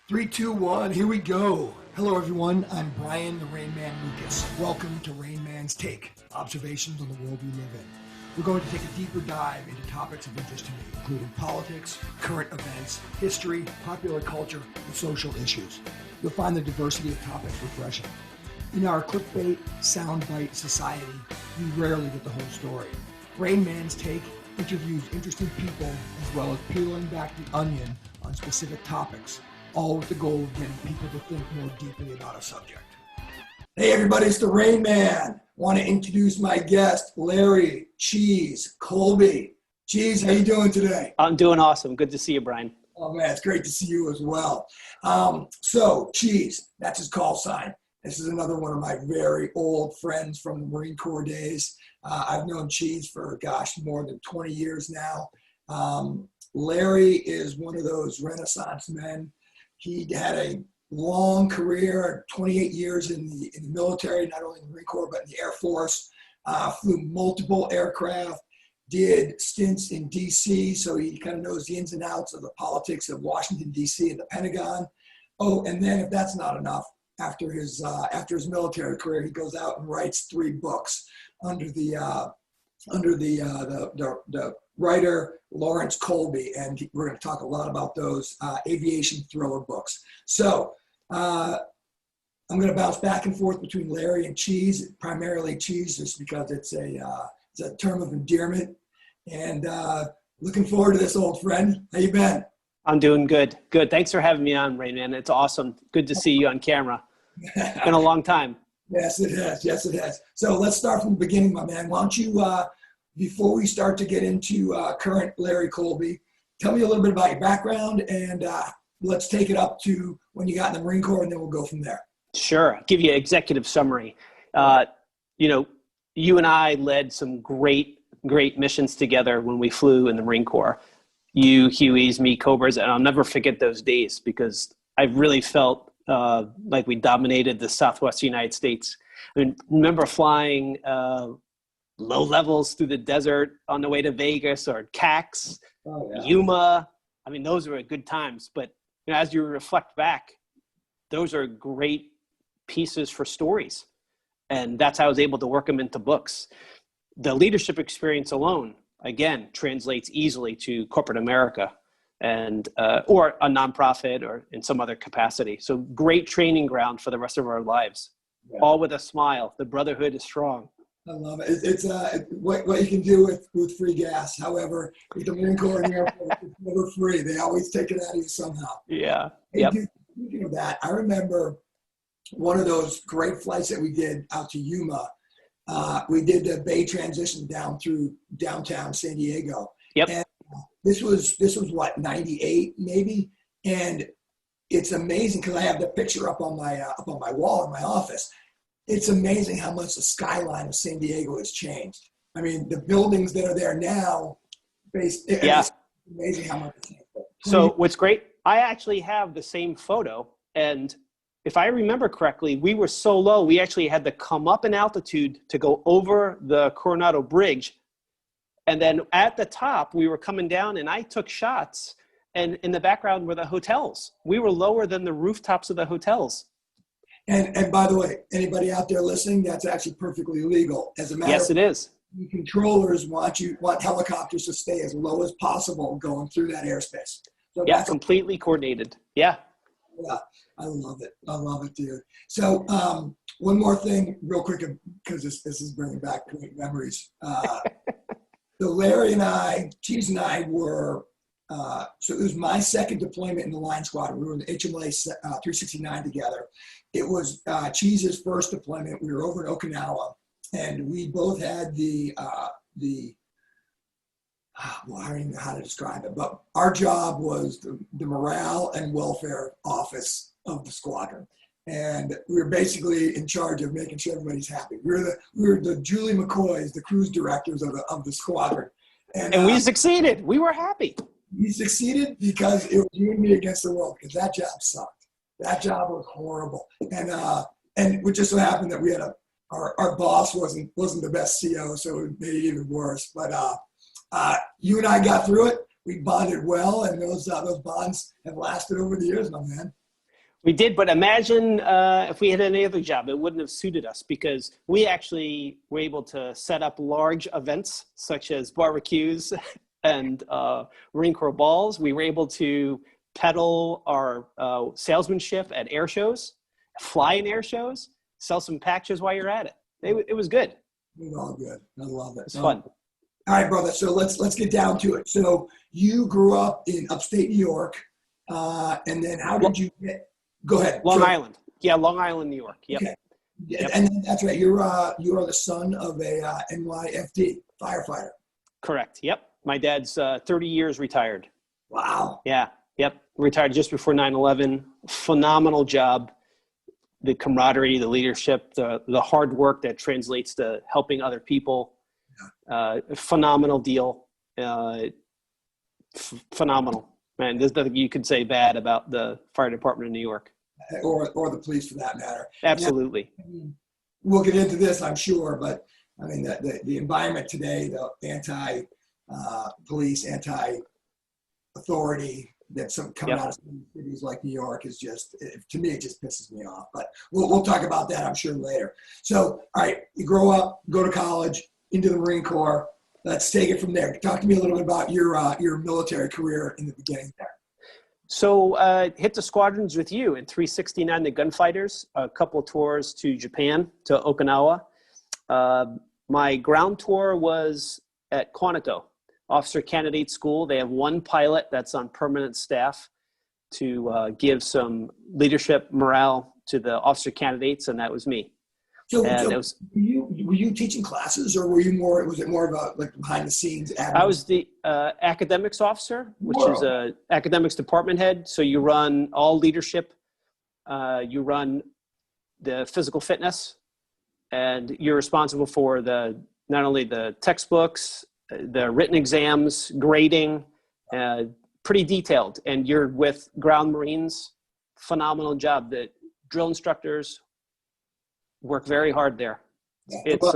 Three, two, one, here we go. Hello, everyone. I'm Brian the Rain Man Lucas. Welcome to RAINMAN'S Take, observations on the world we live in. We're going to take a deeper dive into topics of interest to me, including politics, current events, history, popular culture, and social issues. You'll find the diversity of topics refreshing. In our clickbait, soundbite society, we rarely get the whole story. RAINMAN'S Take interviews interesting people as well as peeling back the onion on specific topics, all with the goal of getting people to think more deeply about a subject. Hey everybody, it's the Rain Man. Want to introduce my guest, Larry Cheese Colby. Cheese, how you doing today? I'm doing awesome. Good to see you, Brian. Oh man, it's great to see you as well. So Cheese, that's his call sign. This is another one of my very old friends from the Marine Corps days. I've known Cheese for, more than 20 years now. Larry is one of those Renaissance men. He had a long career, 28 years in the military, not only in the Marine Corps, but in the Air Force, flew multiple aircraft, did stints in DC, so he kind of knows the ins and outs of the politics of Washington, DC and the Pentagon. Oh, and then if that's not enough, after his military career, he goes out and writes 3 books under the writer Lawrence Colby, and we're going to talk a lot about those aviation thriller books. So I'm going to bounce back and forth between Larry and Cheese, primarily Cheese, just because it's a term of endearment. And looking forward to this, old friend. How you been? I'm doing good. Good. Thanks for having me on, Rain Man. It's awesome. Good to see you on camera. It's been a long time. Yes, it has. Yes, it has. So let's start from the beginning, my man. Why don't you, before we start to get into current Larry Colby, tell me a little bit about your background, and let's take it up to when you got in the Marine Corps, and then we'll go from there. Sure. I'll give you an executive summary. You and I led some great missions together when we flew in the Marine Corps. You, Hueys, me, Cobras, and I'll never forget those days because I really felt like we dominated the Southwest United States. I mean, remember flying low levels through the desert on the way to Vegas or CAX, Yuma. I mean, those were good times. But as you reflect back, those are great pieces for stories. And that's how I was able to work them into books. The leadership experience alone, again, translates easily to corporate America and or a nonprofit or in some other capacity. So great training ground for the rest of our lives, all with a smile. The brotherhood is strong. I love it. It's what you can do with free gas. However, with the Marine Corps and the Air Force, it's never free. They always take it out of you somehow. Yeah. Hey, yep. Dude, speaking of that, I remember one of those great flights that we did out to Yuma. We did the Bay transition down through downtown San Diego. Yep. And this was what, 98 maybe? And it's amazing because I have the picture up on my wall in my office. It's amazing how much the skyline of San Diego has changed. I mean, the buildings that are there now, it's amazing how much it's changed. So what's great, I actually have the same photo. And if I remember correctly, we were so low, we actually had to come up in altitude to go over the Coronado Bridge. And then at the top, we were coming down and I took shots. And in the background were the hotels. We were lower than the rooftops of the hotels. And by the way, anybody out there listening, that's actually perfectly legal. As a matter yes, it is. The controllers want helicopters to stay as low as possible going through that airspace. So yeah, completely coordinated. Yeah. Yeah, I love it. I love it, dude. So one more thing real quick, because this is bringing back great memories. So Larry and I, Cheese and I were, so it was my second deployment in the line squadron. We were in the HMLA 369 together. It was Cheese's first deployment. We were over in Okinawa, and we both had well, I don't even know how to describe it, but our job was the morale and welfare office of the squadron. And we were basically in charge of making sure everybody's happy. We were the Julie McCoys, the cruise directors of the squadron. And we succeeded. We were happy. We succeeded because it was you and me against the world, because that job sucked. That job was horrible. And it just so happened that we had our boss wasn't the best CO, so it made it even worse. But you and I got through it. We bonded well, and those bonds have lasted over the years, my man. We did, but imagine if we had any other job, it wouldn't have suited us because we actually were able to set up large events such as barbecues and Marine Corps balls. We were able to peddle our salesmanship at air shows, fly in air shows, sell some patches while you're at it. It was good. It was all good. I love it. It's fun. All right, brother. So let's get down to it. So you grew up in upstate New York, and then how did you get? Go ahead. Long Island. Yeah, Long Island, New York. Yep. Okay. Yep. And that's right. You are the son of a NYFD firefighter. Correct. Yep. My dad's 30 years retired. Wow. Yeah. Yep. Retired just before 9/11. Phenomenal job. The camaraderie, the leadership, the hard work that translates to helping other people. Phenomenal deal. Phenomenal. Man, there's nothing you could say bad about the fire department in New York. Or the police for that matter. Absolutely. Yeah, we'll get into this, I'm sure, but I mean, the environment today, the anti-police, anti-authority that's coming out of cities like New York is just, to me, it just pisses me off. But we'll talk about that, I'm sure, later. So, all right, you grow up, go to college, into the Marine Corps. Let's take it from there. Talk to me a little bit about your military career in the beginning there. So hit the squadrons with you in 369, the Gunfighters, a couple of tours to Japan, to Okinawa. My ground tour was at Quantico, Officer Candidate School. They have one pilot that's on permanent staff to give some leadership morale to the officer candidates, and that was me. So were you teaching classes, or was it more of a like behind the scenes? I was the academics officer, which is a academics department head. So you run all leadership, you run the physical fitness, and you're responsible for not only the textbooks, the written exams, grading, pretty detailed. And you're with ground Marines, phenomenal job. The drill instructors work very hard there. Yeah. It's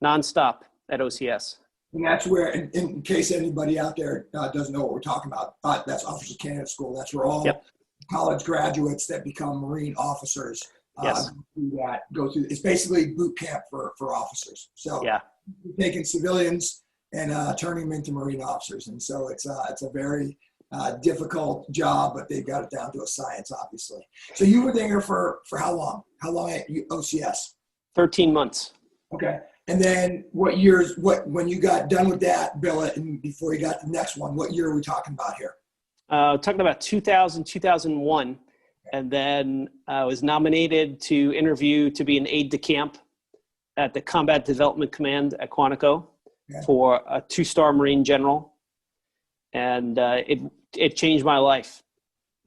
nonstop at OCS. And that's where, in case anybody out there doesn't know what we're talking about, that's Officers Candidate School. That's where all college graduates that become Marine officers go through. It's basically boot camp for officers. So you're taking civilians and turning them into Marine officers. And so it's a very difficult job, but they've got it down to a science, obviously. So you were there for how long? How long at OCS? 13 months. Okay. And then when you got done with that billet and before you got the next one, what year are we talking about here? Talking about 2000, 2001. And then I was nominated to interview to be an aide de camp at the Combat Development Command at Quantico for a 2-star Marine general. And it changed my life.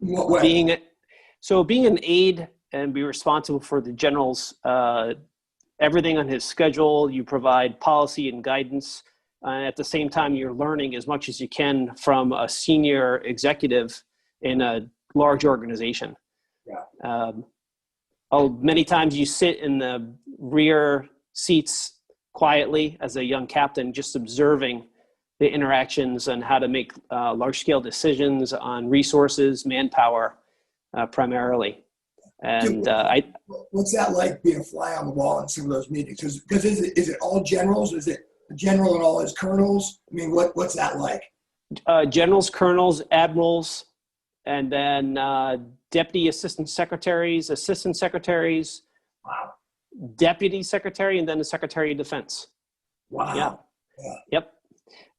In what way? Being an aide and be responsible for the general's everything on his schedule. You provide policy and guidance. At the same time, you're learning as much as you can from a senior executive in a large organization. Many times you sit in the rear seats quietly as a young captain, just observing the interactions and how to make large-scale decisions on resources, manpower, primarily. And what's that like being a fly on the wall in some of those meetings? Because is it all generals? Is it a general and all his colonels? I mean, what's that like? Generals, colonels, admirals, and then deputy assistant secretaries, wow, deputy secretary, and then the secretary of defense. Wow. Yeah. Yep.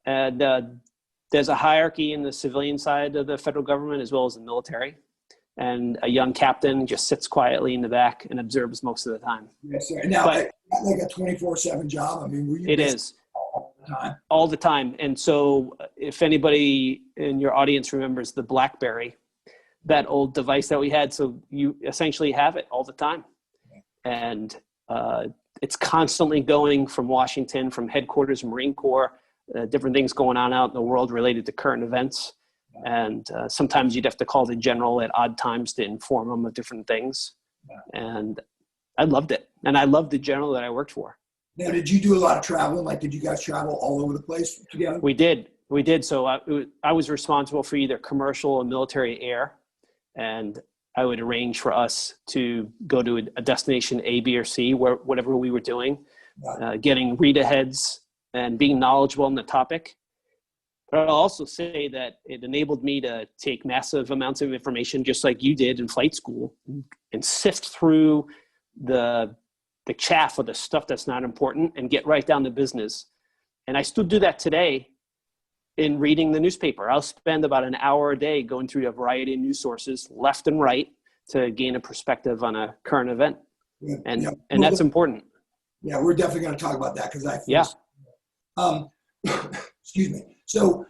And there's a hierarchy in the civilian side of the federal government as well as the military. And a young captain just sits quietly in the back and observes most of the time. Yes, sir. Now, like a 24/7 job. I mean, were you it is all the time? All the time. And so, if anybody in your audience remembers the BlackBerry, that old device that we had, so you essentially have it all the time, and it's constantly going from Washington, from headquarters, Marine Corps, different things going on out in the world related to current events. And sometimes you'd have to call the general at odd times to inform him of different things. And I loved it. And I loved the general that I worked for. Now, did you do a lot of traveling? Like, did you guys travel all over the place together? We did. So I was responsible for either commercial or military air. And I would arrange for us to go to a destination A, B, or C, whatever we were doing, getting read-aheads and being knowledgeable on the topic. But I'll also say that it enabled me to take massive amounts of information, just like you did in flight school, and sift through the chaff of the stuff that's not important and get right down to business. And I still do that today in reading the newspaper. I'll spend about an hour a day going through a variety of news sources, left and right, to gain a perspective on a current event. Yeah. And that's important. Yeah, we're definitely going to talk about that because I feel excuse me. So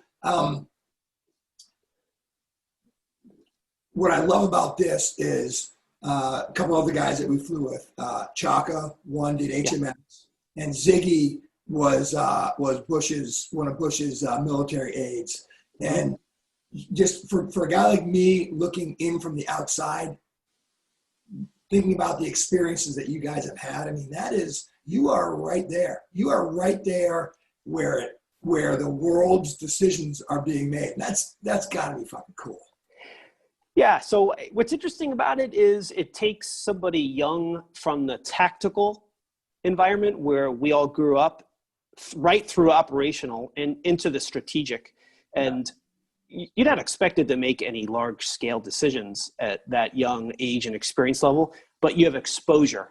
what I love about this is a couple of the guys that we flew with, Chaka, one did HMS, and Ziggy was one of Bush's military aides. And just for a guy like me looking in from the outside, thinking about the experiences that you guys have had, I mean, you are right there. You are right there where the world's decisions are being made. And that's got to be fucking cool. Yeah. So what's interesting about it is it takes somebody young from the tactical environment where we all grew up, right through operational and into the strategic. And you're not expected to make any large scale decisions at that young age and experience level, but you have exposure.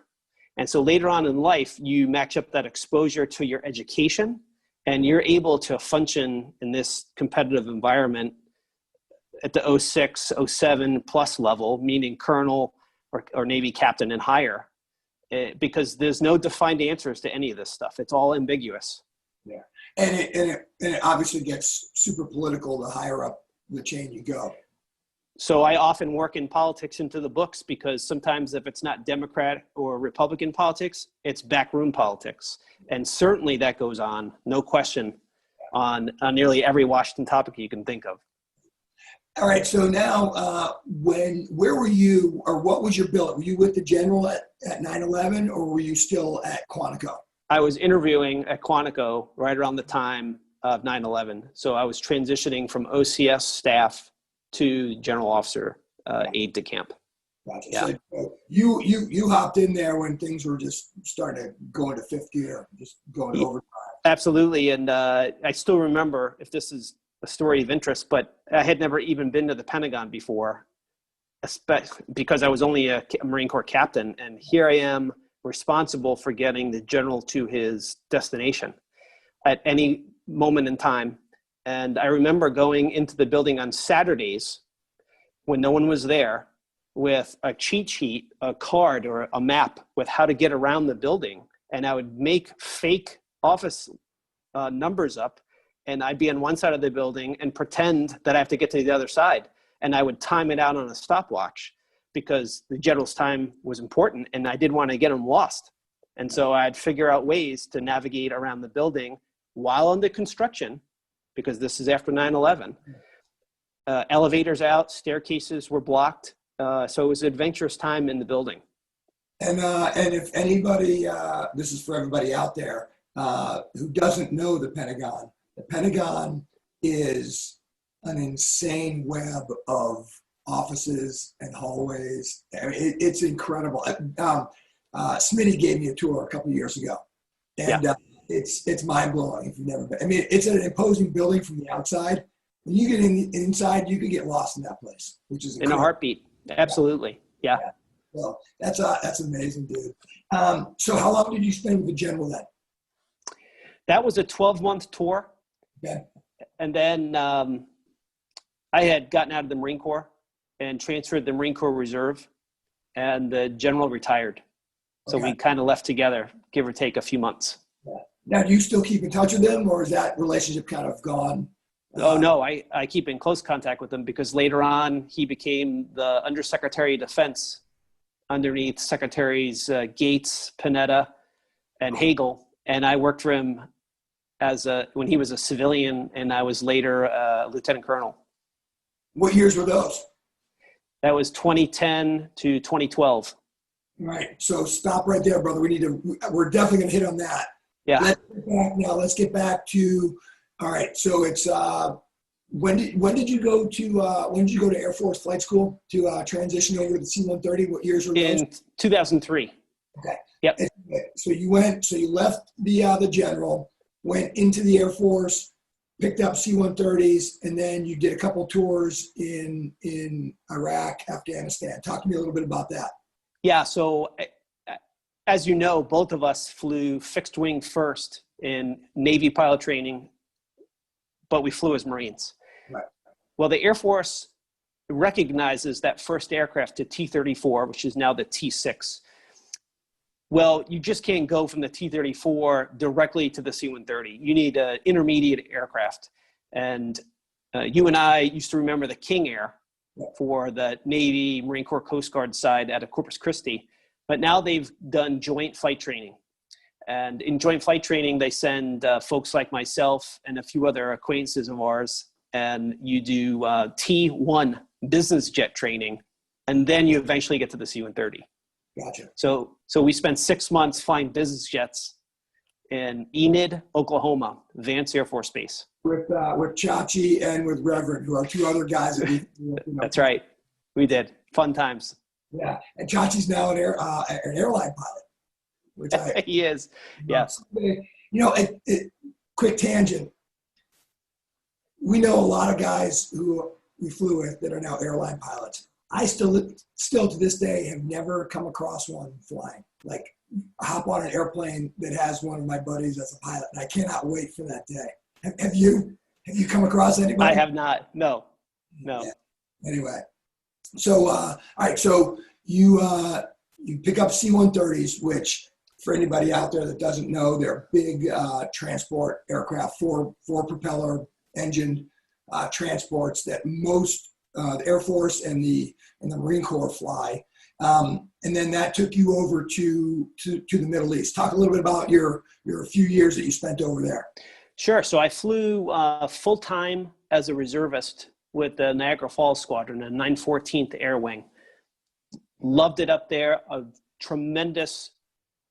And so later on in life, you match up that exposure to your education, and you're able to function in this competitive environment at the 06, 07 plus level, meaning colonel or Navy captain and higher, because there's no defined answers to any of this stuff. It's all ambiguous. Yeah. And it obviously gets super political the higher up the chain you go. So I often work in politics into the books because sometimes if it's not Democrat or Republican politics, it's backroom politics. And certainly that goes on, no question, on nearly every Washington topic you can think of. All right. So now, where were you, or what was your billet? Were you with the general at 9/11, or were you still at Quantico? I was interviewing at Quantico right around the time of 9/11. So I was transitioning from OCS staff to general officer aide de camp. Gotcha. Yeah. So you hopped in there when things were just starting to go into fifth gear, just going overtime. Absolutely. And I still remember, if this is a story of interest, but I had never even been to the Pentagon before, because I was only a Marine Corps captain. And here I am responsible for getting the general to his destination at any moment in time. And I remember going into the building on Saturdays when no one was there with a cheat sheet, a card or a map with how to get around the building. And I would make fake office numbers up, and I'd be on one side of the building and pretend that I have to get to the other side. And I would time it out on a stopwatch because the general's time was important and I didn't want to get him lost. And so I'd figure out ways to navigate around the building while under construction, because this is after 9/11. Elevators out, staircases were blocked. So it was an adventurous time in the building. And if anybody, this is for everybody out there who doesn't know the Pentagon is an insane web of offices and hallways. I mean, it's incredible. Smitty gave me a tour a couple of years ago, and it's mind blowing if you've never been. I mean, it's an imposing building from the outside. When you get inside, you can get lost in that place, which is incredible. In a heartbeat. Absolutely. Yeah. Well, that's amazing, dude. So how long did you spend with the general then? That was a 12-month tour. Okay. And then I had gotten out of the Marine Corps and transferred to the Marine Corps Reserve, and the general retired. So we kind of left together, give or take a few months. Yeah. Now, do you still keep in touch with them, or is that relationship kind of gone? Oh, no, I keep in close contact with him because later on he became the undersecretary of defense underneath Secretaries Gates, Panetta, and Hagel. And I worked for him when he was a civilian, and I was later a lieutenant colonel. What years were those? That was 2010 to 2012. Right. So stop right there, brother. We're definitely going to hit on that. Yeah. Let's get back to, all right. So it's when did you go to Air Force flight school to transition over to the C-130? What years were those? In 2003. Okay. Yep. So you left the general, went into the Air Force, picked up C-130s, and then you did a couple tours in Iraq, Afghanistan. Talk to me a little bit about that. Yeah. So as you know, both of us flew fixed wing first in Navy pilot training, but we flew as Marines. Right. Well, the Air Force recognizes that first aircraft to T-34, which is now the T-6. Well, you just can't go from the T-34 directly to the C-130. You need an intermediate aircraft. And you and I used to remember the King Air for the Navy, Marine Corps, Coast Guard side out of Corpus Christi. But now they've done joint flight training. And in joint flight training, they send folks like myself and a few other acquaintances of ours. And you do T1 business jet training. And then you eventually get to the C-130. Gotcha. So we spent 6 months flying business jets in Enid, Oklahoma, Vance Air Force Base. With Chachi and with Reverend, who are two other guys that we. That's right. We did. Fun times. Yeah, and Chachi's now an airline pilot, which he is. Yes. Quick tangent. We know a lot of guys who we flew with that are now airline pilots. I still to this day have never come across one flying. Like, hop on an airplane that has one of my buddies as a pilot, and I cannot wait for that day. Have you come across anybody? I have not. No. Yeah. Anyway, so all right, so you pick up C-130s, which for anybody out there that doesn't know, they're big transport aircraft, four propeller engine transports that most the Air Force and the Marine Corps fly. And then that took you over to the Middle East. Talk a little bit about your few years that you spent over there. Sure. So I flew full-time as a reservist with the Niagara Falls Squadron, the 914th Air Wing. Loved it up there. A tremendous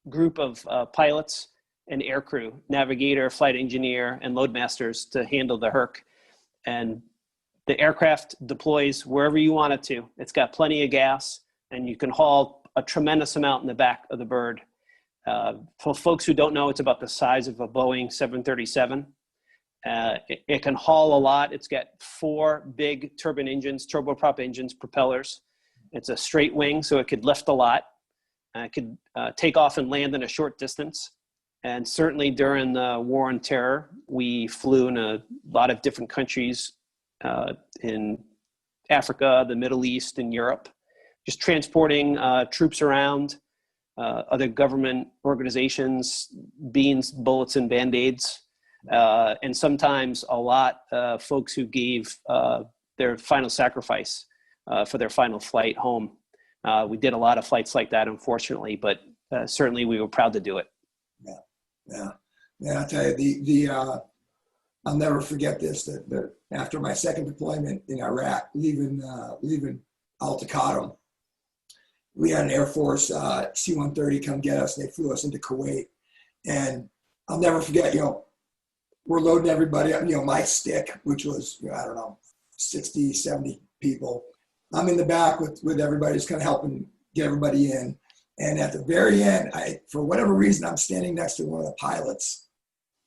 group of pilots and air crew, navigator, flight engineer, and loadmasters to handle the Herc. And the aircraft deploys wherever you want it to. It's got plenty of gas, and you can haul a tremendous amount in the back of the bird. For folks who don't know, it's about the size of a Boeing 737. It can haul a lot. It's got 4 big turbine engines, turboprop engines, propellers. It's a straight wing, so it could lift a lot. It could take off and land in a short distance. And certainly during the War on Terror, we flew in a lot of different countries in Africa, the Middle East, and Europe, just transporting troops around, other government organizations, beans, bullets, and Band-Aids, and sometimes a lot of folks who gave their final sacrifice for their final flight home. We did a lot of flights like that, unfortunately, but certainly we were proud to do it. Yeah. I'll tell you, I'll never forget this, that after my second deployment in Iraq, leaving Al Taqaddum, we had an Air Force C-130 come get us. They flew us into Kuwait. And I'll never forget, we're loading everybody up, my stick, which was, 60, 70 people. I'm in the back with everybody, just kind of helping get everybody in. And at the very end, for whatever reason, I'm standing next to one of the pilots.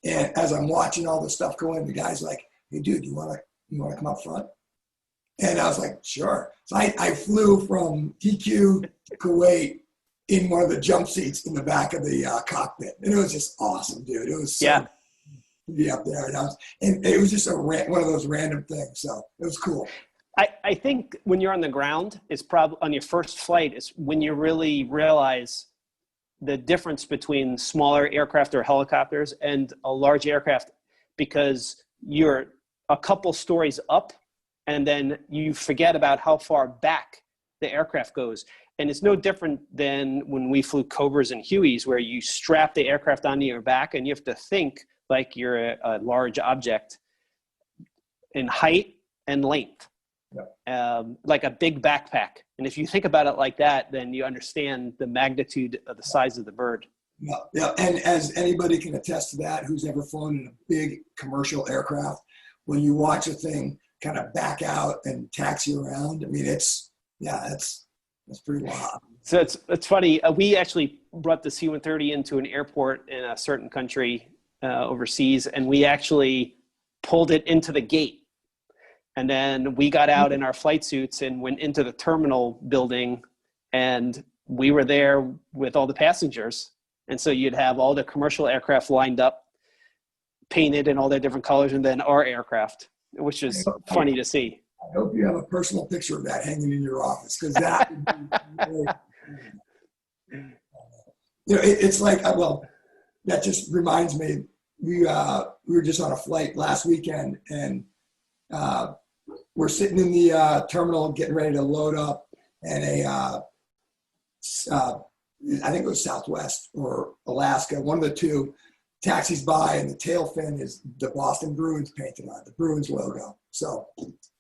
And as I'm watching all this stuff go in, the guy's like, "Hey, dude, you want to come up front?" And I was like, "Sure." So I flew from TQ to Kuwait in one of the jump seats in the back of the cockpit. And it was just awesome, dude. It was so to be up there. And it was just one of those random things. So it was cool. I think when you're on the ground, it's probably on your first flight, is when you really realize the difference between smaller aircraft or helicopters and a large aircraft, because you're a couple stories up and then you forget about how far back the aircraft goes. And it's no different than when we flew Cobras and Hueys, where you strap the aircraft onto your back and you have to think like you're a large object in height and length. Like a big backpack. And if you think about it like that, then you understand the magnitude of the size of the bird. Yeah. And as anybody can attest to that, who's ever flown in a big commercial aircraft, when you watch a thing kind of back out and taxi around. I mean, that's pretty wild. So it's funny. We actually brought the C-130 into an airport in a certain country overseas, and we actually pulled it into the gate. And then we got out in our flight suits and went into the terminal building, and we were there with all the passengers. And so you'd have all the commercial aircraft lined up, painted in all their different colors, and then our aircraft, which is funny to see. I hope you have a personal picture of that hanging in your office, because that would be really, it's like, well, that just reminds me, we were just on a flight last weekend, and we're sitting in the terminal getting ready to load up, and I think it was Southwest or Alaska, one of the two, taxis by, and the tail fin is the Boston Bruins painted on it, the Bruins logo. So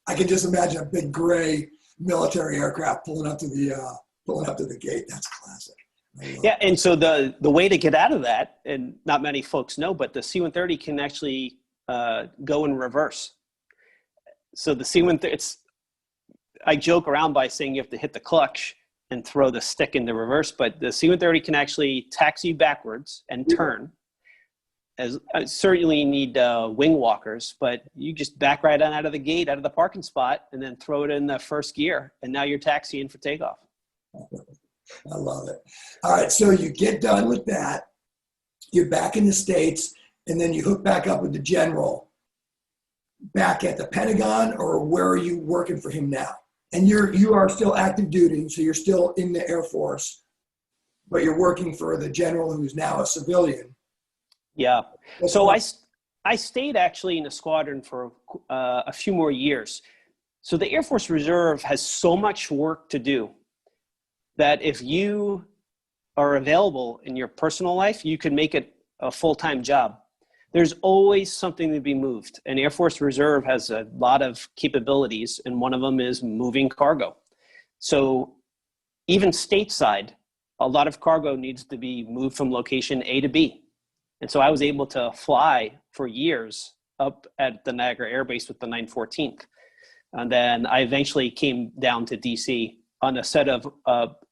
I can just imagine a big gray military aircraft pulling up to the gate. That's classic. Yeah, and so the way to get out of that, and not many folks know, but the C-130 can actually go in reverse. So the C-130, I joke around by saying you have to hit the clutch and throw the stick in the reverse, but the C-130 can actually taxi backwards and turn. As certainly you need wing walkers, but you just back right on out of the gate, out of the parking spot, and then throw it in the first gear, and now you're taxiing for takeoff. I love it. All right, so you get done with that, you're back in the States, and then you hook back up with the general back at the Pentagon, or where are you working for him now? And you are still active duty, so you're still in the Air Force, but you're working for the general who's now a civilian. Yeah. So I stayed actually in the squadron for a few more years. So the Air Force Reserve has so much work to do that if you are available in your personal life, you can make it a full-time job. There's always something to be moved. And Air Force Reserve has a lot of capabilities, and one of them is moving cargo. So even stateside, a lot of cargo needs to be moved from location A to B. And so I was able to fly for years up at the Niagara Air Base with the 914th. And then I eventually came down to DC on a set of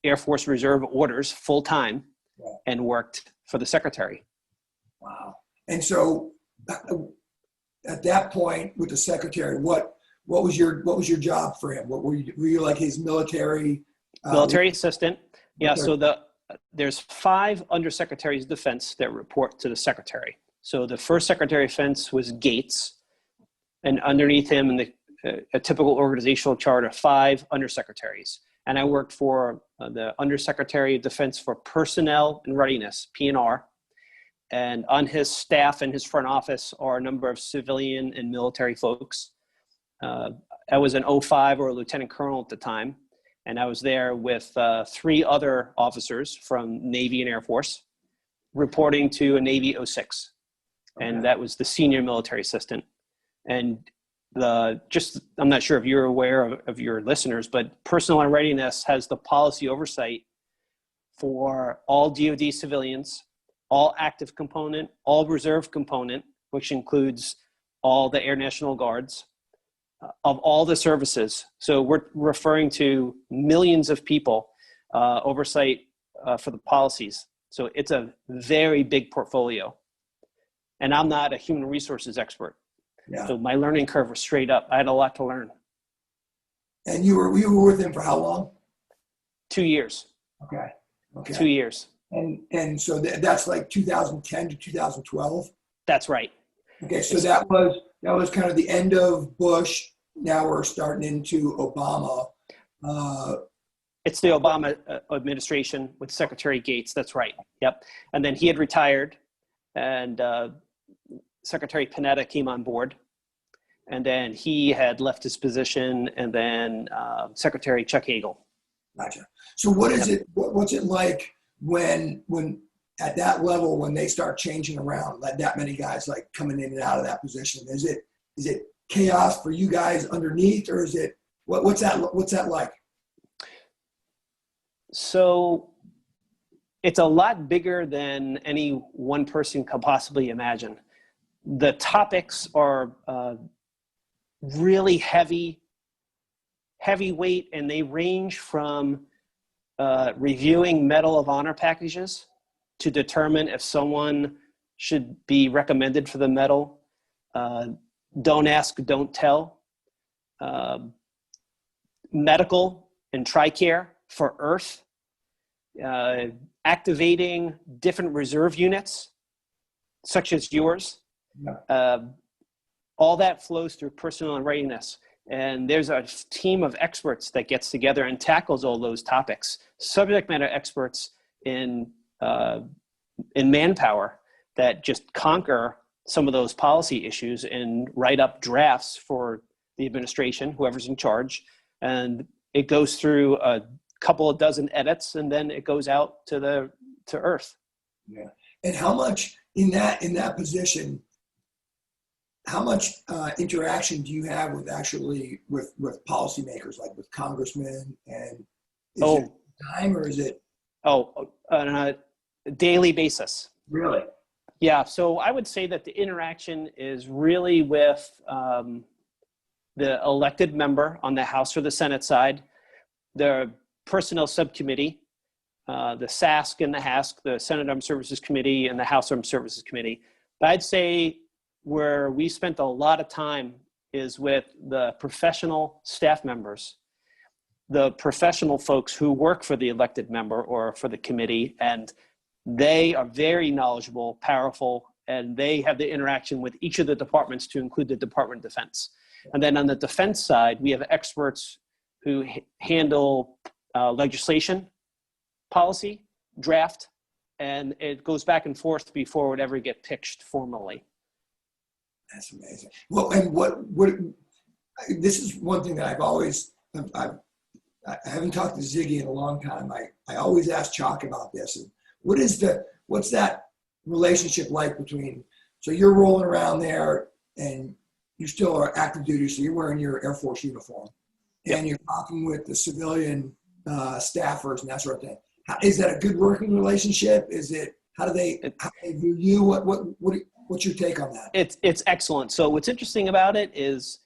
Air Force Reserve orders full-time and worked for the secretary. Wow. And so at that point with the secretary, what was your job for him? What were you like his military assistant? Yeah. So there's 5 undersecretaries of defense that report to the secretary. So the first secretary of defense was Gates, and underneath him in a typical organizational chart of 5 undersecretaries. And I worked for the Undersecretary of Defense for Personnel and Readiness, P&R. And on his staff and his front office are a number of civilian and military folks. I was an 05 or a lieutenant colonel at the time. And I was there with 3 other officers from Navy and Air Force, reporting to a Navy 06. Okay. And that was the senior military assistant. And I'm not sure if you're aware of your listeners, but Personnel and Readiness has the policy oversight for all DoD civilians, all active component, all reserve component, which includes all the Air National Guards, of all the services. So we're referring to millions of people, oversight for the policies. So it's a very big portfolio. And I'm not a human resources expert. Yeah. So my learning curve was straight up. I had a lot to learn. And you were with him for how long? 2 years. Okay. 2 years. And so that's like 2010 to 2012? That's right. Okay, so that was kind of the end of Bush. Now we're starting into Obama. It's the Obama administration with Secretary Gates. That's right. Yep. And then he had retired, and Secretary Panetta came on board, and then he had left his position, and then Secretary Chuck Hagel. Gotcha. So what's it like when at that level, when they start changing around, like that many guys like coming in and out of that position? Is it chaos for you guys underneath, or is it what's that like? So it's a lot bigger than any one person could possibly imagine. The topics are really heavyweight, and they range from reviewing Medal of Honor packages to determine if someone should be recommended for the medal. Don't ask, don't tell. Medical and TRICARE for Earth. Activating different reserve units, such as yours. Yeah. All that flows through personnel and readiness. And there's a team of experts that gets together and tackles all those topics. Subject matter experts in manpower that just conquer some of those policy issues and write up drafts for the administration, whoever's in charge. And it goes through a couple of dozen edits, and then it goes out to Earth. Yeah. And how much in that position, how much interaction do you have with policymakers, like with congressmen, and is it time, or is it? On a daily basis. Really? Yeah. So I would say that the interaction is really with the elected member on the House or the Senate side, the Personnel Subcommittee, the SASC and the HASC, the Senate Armed Services Committee and the House Armed Services Committee. But I'd say where we spent a lot of time is with the professional staff members, the professional folks who work for the elected member or for the committee, and they are very knowledgeable, powerful, and they have the interaction with each of the departments to include the Department of Defense. And then on the defense side, we have experts who handle legislation, policy, draft, and it goes back and forth before it would ever get pitched formally. That's amazing. Well, and what this is one thing that I haven't talked to Ziggy in a long time. I always ask Chalk about this. And what's that relationship like between, so you're rolling around there and you still are active duty, so you're wearing your Air Force uniform, and you're talking with the civilian staffers and that sort of thing. Is that a good working relationship? How do they view you? What's your take on that? It's excellent. So what's interesting about it is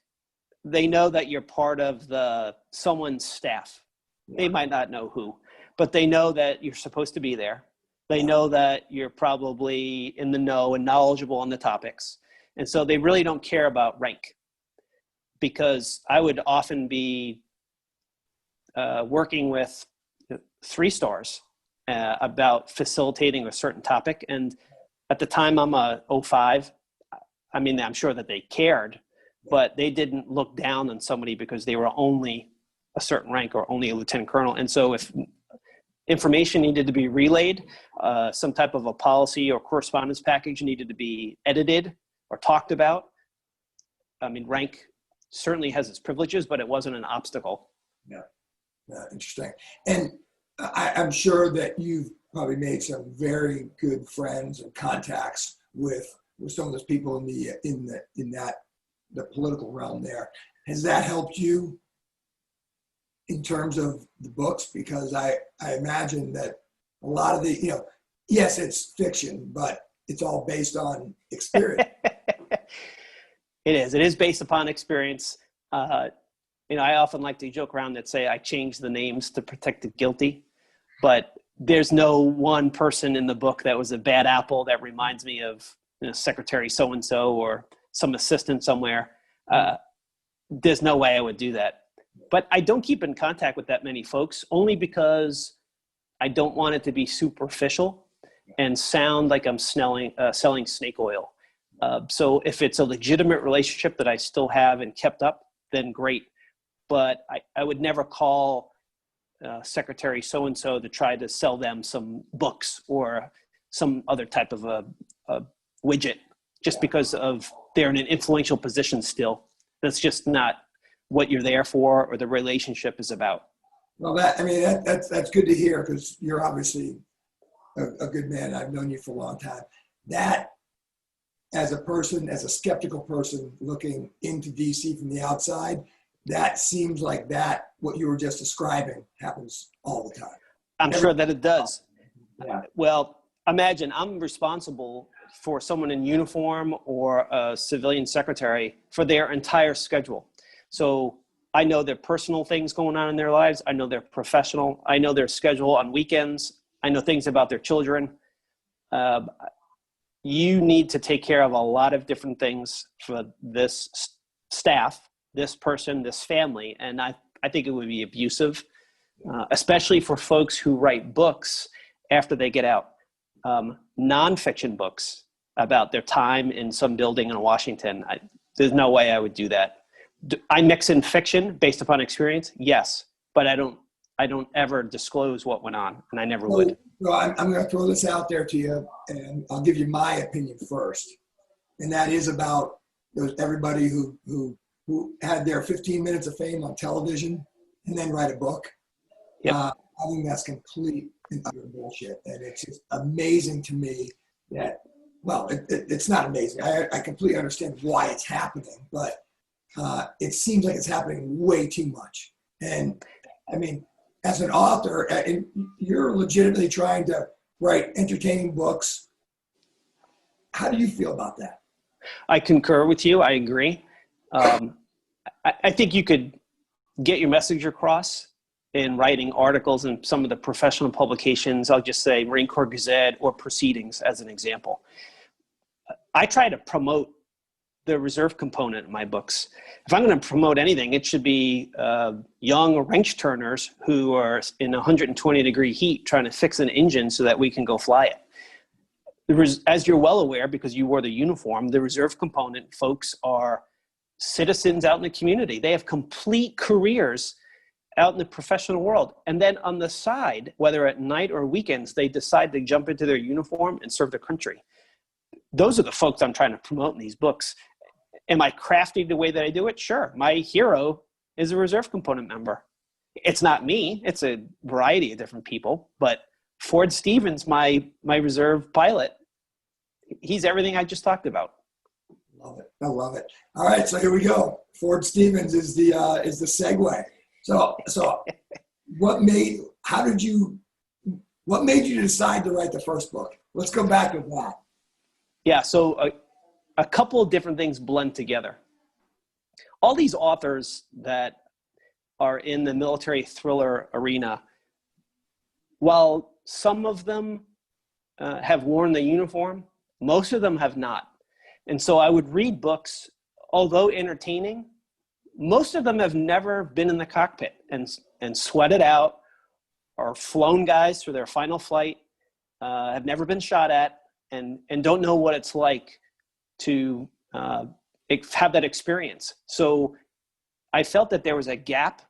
they know that you're part of someone's staff. Yeah. They might not know who, but they know that you're supposed to be there. They know that you're probably in the know and knowledgeable on the topics. And so they really don't care about rank, because I would often be working with 3 stars about facilitating a certain topic. And at the time I'm a 05, I mean, I'm sure that they cared, but they didn't look down on somebody because they were only a certain rank or only a lieutenant colonel. And so if information needed to be relayed, some type of a policy or correspondence package needed to be edited or talked about, I mean, rank certainly has its privileges, but it wasn't an obstacle. Yeah, interesting. And I'm sure that you've probably made some very good friends and contacts with some of those people in the political realm there. Has that helped you in terms of the books? Because I imagine that a lot of yes, it's fiction, but it's all based on experience. It is based upon experience. I often like to joke around that say I changed the names to protect the guilty, but there's no one person in the book that was a bad apple that reminds me of Secretary so-and-so or some assistant somewhere. There's no way I would do that. But I don't keep in contact with that many folks, only because I don't want it to be superficial and sound like I'm selling snake oil. So if it's a legitimate relationship that I still have and kept up, then great. But I would never call Secretary so-and-so to try to sell them some books or some other type of a widget just because they're in an influential position still. That's just not what you're there for or the relationship is about. Well, that's good to hear, because you're obviously a good man. I've known you for a long time. That, as a skeptical person looking into DC from the outside, that seems like what you were just describing happens all the time. I'm sure that it does. Yeah. Well, imagine I'm responsible for someone in uniform or a civilian secretary for their entire schedule. So I know their personal things going on in their lives. I know their professional. I know their schedule on weekends. I know things about their children. You need to take care of a lot of different things for this staff, this person, this family. And I think it would be abusive, especially for folks who write books after they get out. Nonfiction books about their time in some building in Washington. There's no way I would do that. I mix in fiction based upon experience, yes, but I don't ever disclose what went on, and I never would. So I'm going to throw this out there to you, and I'll give you my opinion first, and that is about everybody who had their 15 minutes of fame on television and then write a book. Yep. I think that's complete and utter bullshit, and it's just amazing to me that, well, it's not amazing. I completely understand why it's happening, but it seems like it's happening way too much. And I mean, as an author, and you're legitimately trying to write entertaining books. How do you feel about that? I concur with you. I agree. I think you could get your message across in writing articles in some of the professional publications. I'll just say Marine Corps Gazette or Proceedings as an example. I try to promote the reserve component in my books. If I'm going to promote anything, it should be young wrench turners who are in 120-degree heat trying to fix an engine so that we can go fly it. As you're well aware, because you wore the uniform, the reserve component folks are citizens out in the community. They have complete careers out in the professional world. And then on the side, whether at night or weekends, they decide to jump into their uniform and serve their country. Those are the folks I'm trying to promote in these books. Am I crafty the way that I do it? Sure. My hero is a reserve component member. It's not me. It's a variety of different people. But Ford Stevens, my reserve pilot, he's everything I just talked about. Love it. I love it. All right, so here we go. Ford Stevens is the segue. So what made you decide to write the first book? Let's go back with that. Yeah, so a couple of different things blend together. All these authors that are in the military thriller arena, while some of them have worn the uniform, most of them have not. And so I would read books, although entertaining, most of them have never been in the cockpit and sweated out or flown guys through their final flight, have never been shot at, and don't know what it's like to have that experience. So I felt that there was a gap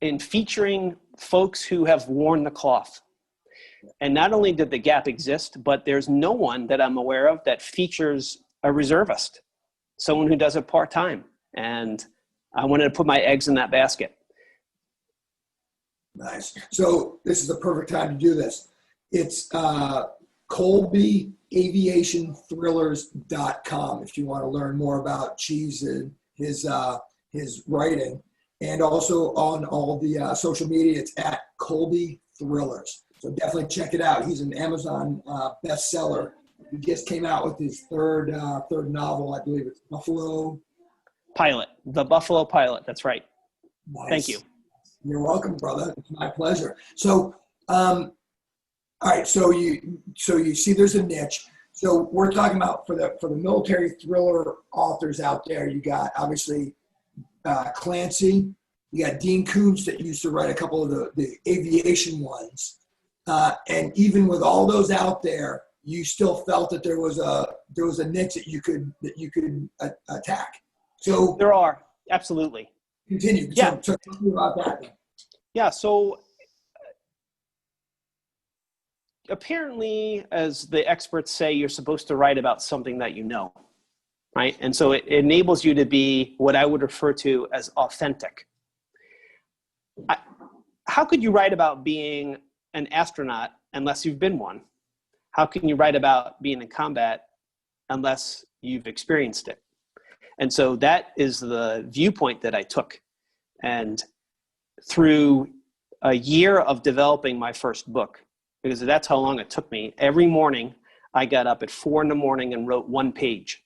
in featuring folks who have worn the cloth. And not only did the gap exist, but there's no one that I'm aware of that features a reservist, someone who does it part-time. And I wanted to put my eggs in that basket. Nice. So this is the perfect time to do this. It's Colby aviationthrillers.com if you want to learn more about Cheese and his writing, and also on all the social media it's at Colby Thrillers, so definitely check it out. He's an Amazon bestseller. He just came out with his third novel. I believe it's Buffalo Pilot, the Buffalo Pilot. That's right. Nice. Thank you. You're welcome, brother. It's my pleasure. So all right, so you see there's a niche. So we're talking about for the military thriller authors out there, you got obviously Clancy, you got Dean Koontz that used to write a couple of the aviation ones. And even with all those out there, you still felt that there was a niche that you could attack. So there are, absolutely. Continue. Yeah. So tell me about that then. Yeah, so apparently, as the experts say, you're supposed to write about something that you know, right? And so it enables you to be what I would refer to as authentic. How could you write about being an astronaut unless you've been one? How can you write about being in combat unless you've experienced it? And so that is the viewpoint that I took. And through a year of developing my first book, because that's how long it took me, every morning I got up at 4 in the morning and wrote 1 page,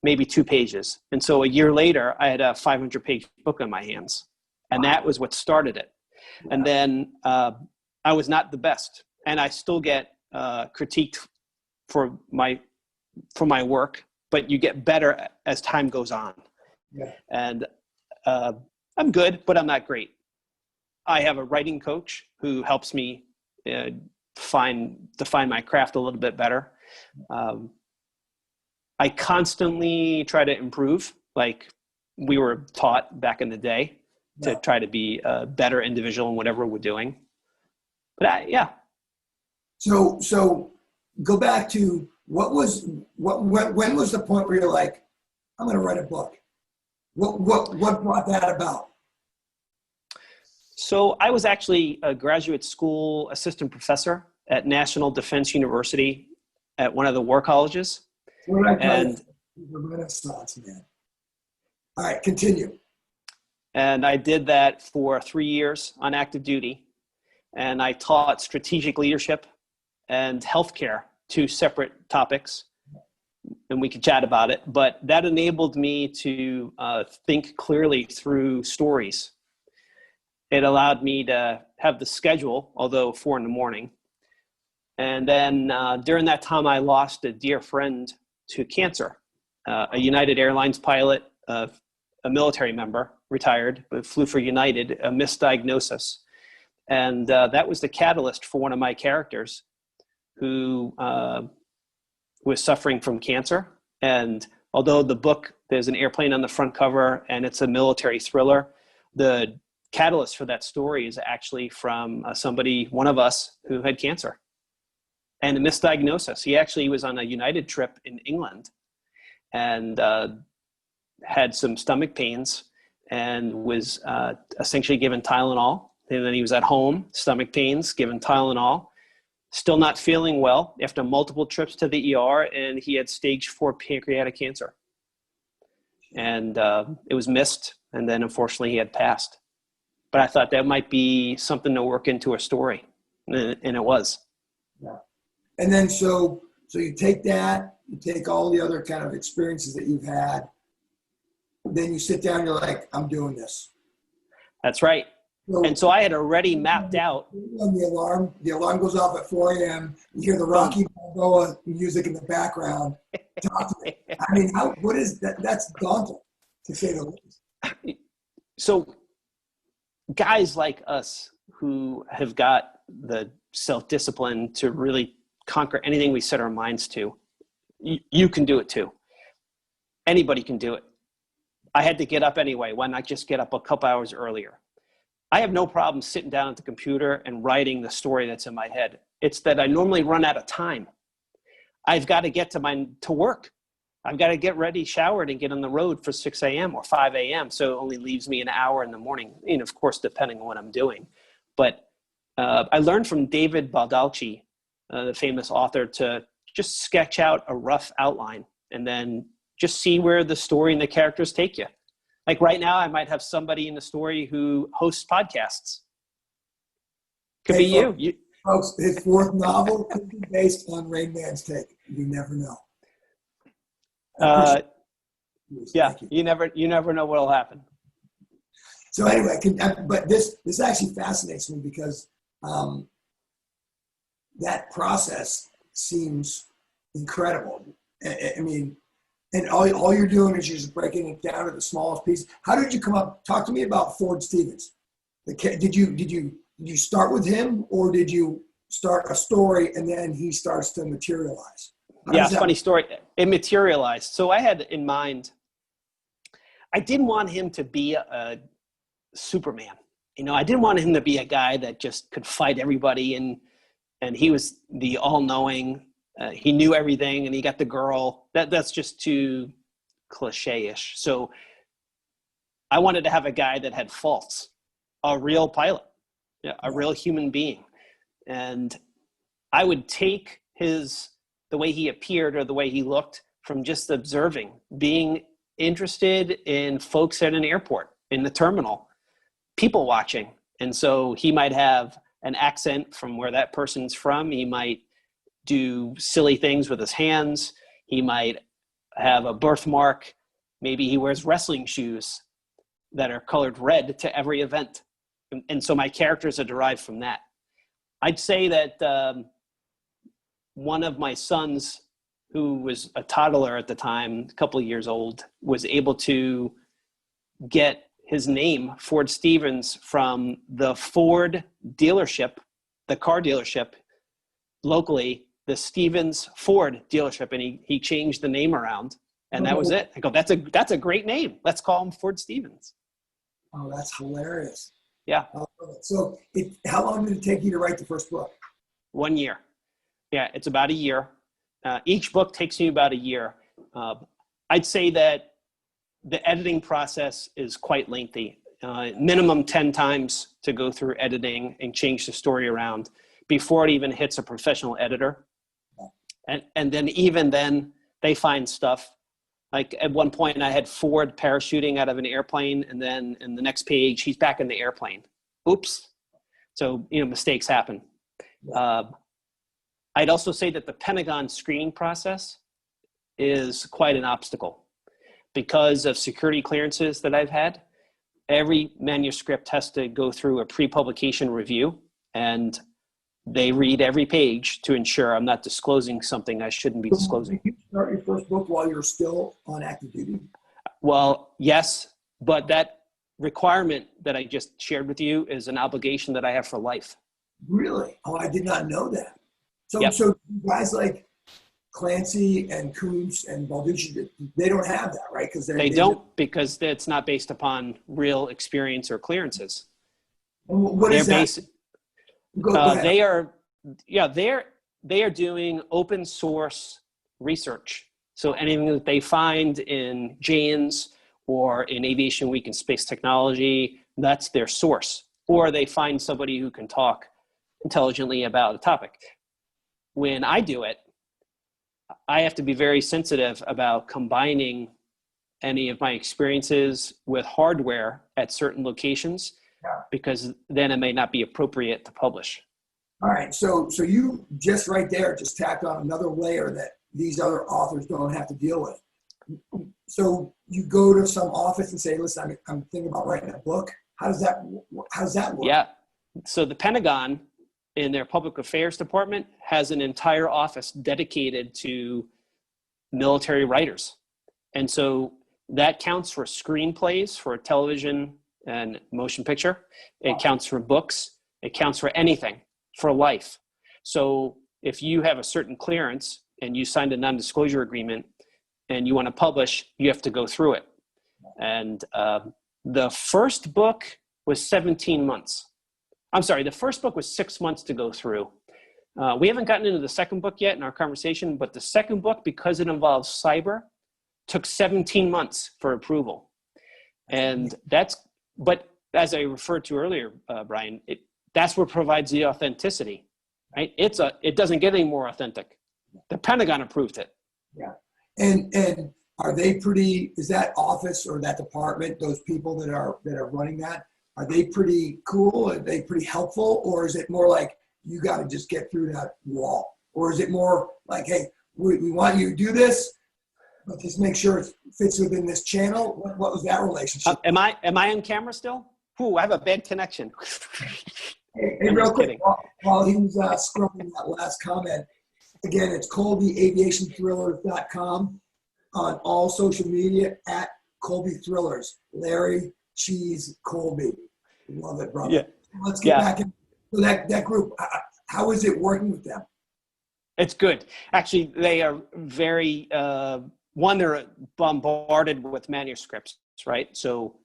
maybe 2 pages. And so a year later, I had a 500-page book on my hands. And that was what started it. And then I was not the best. And I still get critiqued for my work, but you get better as time goes on. Yeah. And I'm good, but I'm not great. I have a writing coach who helps me define my craft a little bit better. I constantly try to improve, like we were taught back in the day, to try to be a better individual in whatever we're doing. But yeah. So go back to when was the point where you're like, I'm going to write a book? What brought that about? So I was actually a graduate school assistant professor at National Defense University at one of the war colleges. And the Renaissance man. All right, continue. And I did that for 3 years on active duty. And I taught strategic leadership and healthcare, 2 separate topics. And we could chat about it. But that enabled me to think clearly through stories. It allowed me to have the schedule, although 4 in the morning. And then during that time, I lost a dear friend to cancer, a United Airlines pilot, a military member, retired, but flew for United, a misdiagnosis. And that was the catalyst for one of my characters who was suffering from cancer. And although the book, there's an airplane on the front cover and it's a military thriller, the catalyst for that story is actually from one of us who had cancer and a misdiagnosis. He actually was on a United trip in England and had some stomach pains and was essentially given Tylenol. And then he was at home, stomach pains, given Tylenol, still not feeling well after multiple trips to the ER, and he had stage 4 pancreatic cancer. And it was missed, and then unfortunately he had passed. But I thought that might be something to work into a story, and it was. Yeah. And then so you take that, you take all the other kind of experiences that you've had, then you sit down, you're like, I'm doing this. That's right. So, and so I had already mapped out. When the alarm goes off at 4 a.m., you hear the Rocky Balboa music in the background. Talk to me. I mean, what is that? That's daunting, to say the least. So guys like us who have got the self-discipline to really conquer anything we set our minds to, you can do it too. Anybody can do it. I had to get up anyway. Why not just get up a couple hours earlier? I have no problem sitting down at the computer and writing the story that's in my head. It's that I normally run out of time. I've got to get to work. I've got to get ready, showered, and get on the road for 6 a.m. or 5 a.m. So it only leaves me an hour in the morning, and of course, depending on what I'm doing. But I learned from David Baldacci, the famous author, to just sketch out a rough outline and then just see where the story and the characters take you. Like right now, I might have somebody in the story who hosts podcasts. Could be you. Folks, his 4th novel could be based on RAINMAN'S Take. You never know. Yeah, you never know what'll happen. So anyway, but this actually fascinates me because that process seems incredible. I mean, and all you're doing is you're just breaking it down to the smallest piece. How did you come up? Talk to me about Ford Stevens. Did you start with him, or did you start a story and then he starts to materialize? Yeah, funny story. It materialized. So I had in mind, I didn't want him to be a Superman. I didn't want him to be a guy that just could fight everybody and he was the all-knowing. He knew everything and he got the girl. That's just too cliche-ish. So I wanted to have a guy that had faults, a real pilot, a real human being. And I would take the way he appeared or the way he looked from just observing, being interested in folks at an airport, in the terminal, people watching. And so he might have an accent from where that person's from. He might do silly things with his hands. He might have a birthmark. Maybe he wears wrestling shoes that are colored red to every event. And so my characters are derived from that. I'd say that one of my sons, who was a toddler at the time, a couple of years old, was able to get his name, Ford Stevens, from the Ford dealership, the car dealership locally, the Stevens Ford dealership, and he changed the name around, and that was it. I go, that's a great name. Let's call him Ford Stevens. Oh, that's hilarious. Yeah. So how long did it take you to write the first book? 1 year. Yeah, it's about a year. Each book takes me about a year. I'd say that the editing process is quite lengthy. Minimum 10 times to go through editing and change the story around before it even hits a professional editor. And then even then, they find stuff. Like at one point, I had Ford parachuting out of an airplane, and then in the next page, he's back in the airplane. Oops. So, mistakes happen. I'd also say that the Pentagon screening process is quite an obstacle. Because of security clearances that I've had, every manuscript has to go through a pre-publication review, and they read every page to ensure I'm not disclosing something I shouldn't be disclosing. Did you start your first book while you're still on active duty? Well, yes, but that requirement that I just shared with you is an obligation that I have for life. Really? Oh, I did not know that. So, Yep. So guys like Clancy and Koontz and Balducci, they don't have that, right? Because they don't, because it's not based upon real experience or clearances. What is that? Go ahead. They are doing open source research. So anything that they find in Jane's or in Aviation Week in Space Technology, that's their source. Or they find somebody who can talk intelligently about a topic. When I do it, I have to be very sensitive about combining any of my experiences with hardware at certain locations, because then it may not be appropriate to publish. All right. So you just right there just tacked on another layer that these other authors don't have to deal with. So you go to some office and say, listen, I'm thinking about writing a book. How does that work? Yeah. So the Pentagon, in their public affairs department, has an entire office dedicated to military writers. And so that counts for screenplays for television and motion picture. It counts for books. It counts for anything, for life. So if you have a certain clearance and you signed a non-disclosure agreement and you want to publish, you have to go through it. And the first book was 17 months. I'm sorry, the first book was 6 months to go through. We haven't gotten into the second book yet in our conversation, but the second book, because it involves cyber, took 17 months for approval. And but as I referred to earlier, Brian, that's what provides the authenticity, right? It doesn't get any more authentic. The Pentagon approved it. Yeah. And are they is that office or that department, those people that are running that, are they pretty cool? Are they pretty helpful? Or is it more like you got to just get through that wall? Or is it more like, hey, we want you to do this, but just make sure it fits within this channel? What was that relationship? Am I on camera still? Ooh, I have a bad connection. Hey, real quick, while he was scrolling that last comment, again, it's Colby, aviationthrillers.com, on all social media at Colby Thrillers. Larry Cheese Colby. Love it, brother. Yeah. Let's get back into that group. How is it working with them? It's good. Actually, they are very, they're bombarded with manuscripts, right? So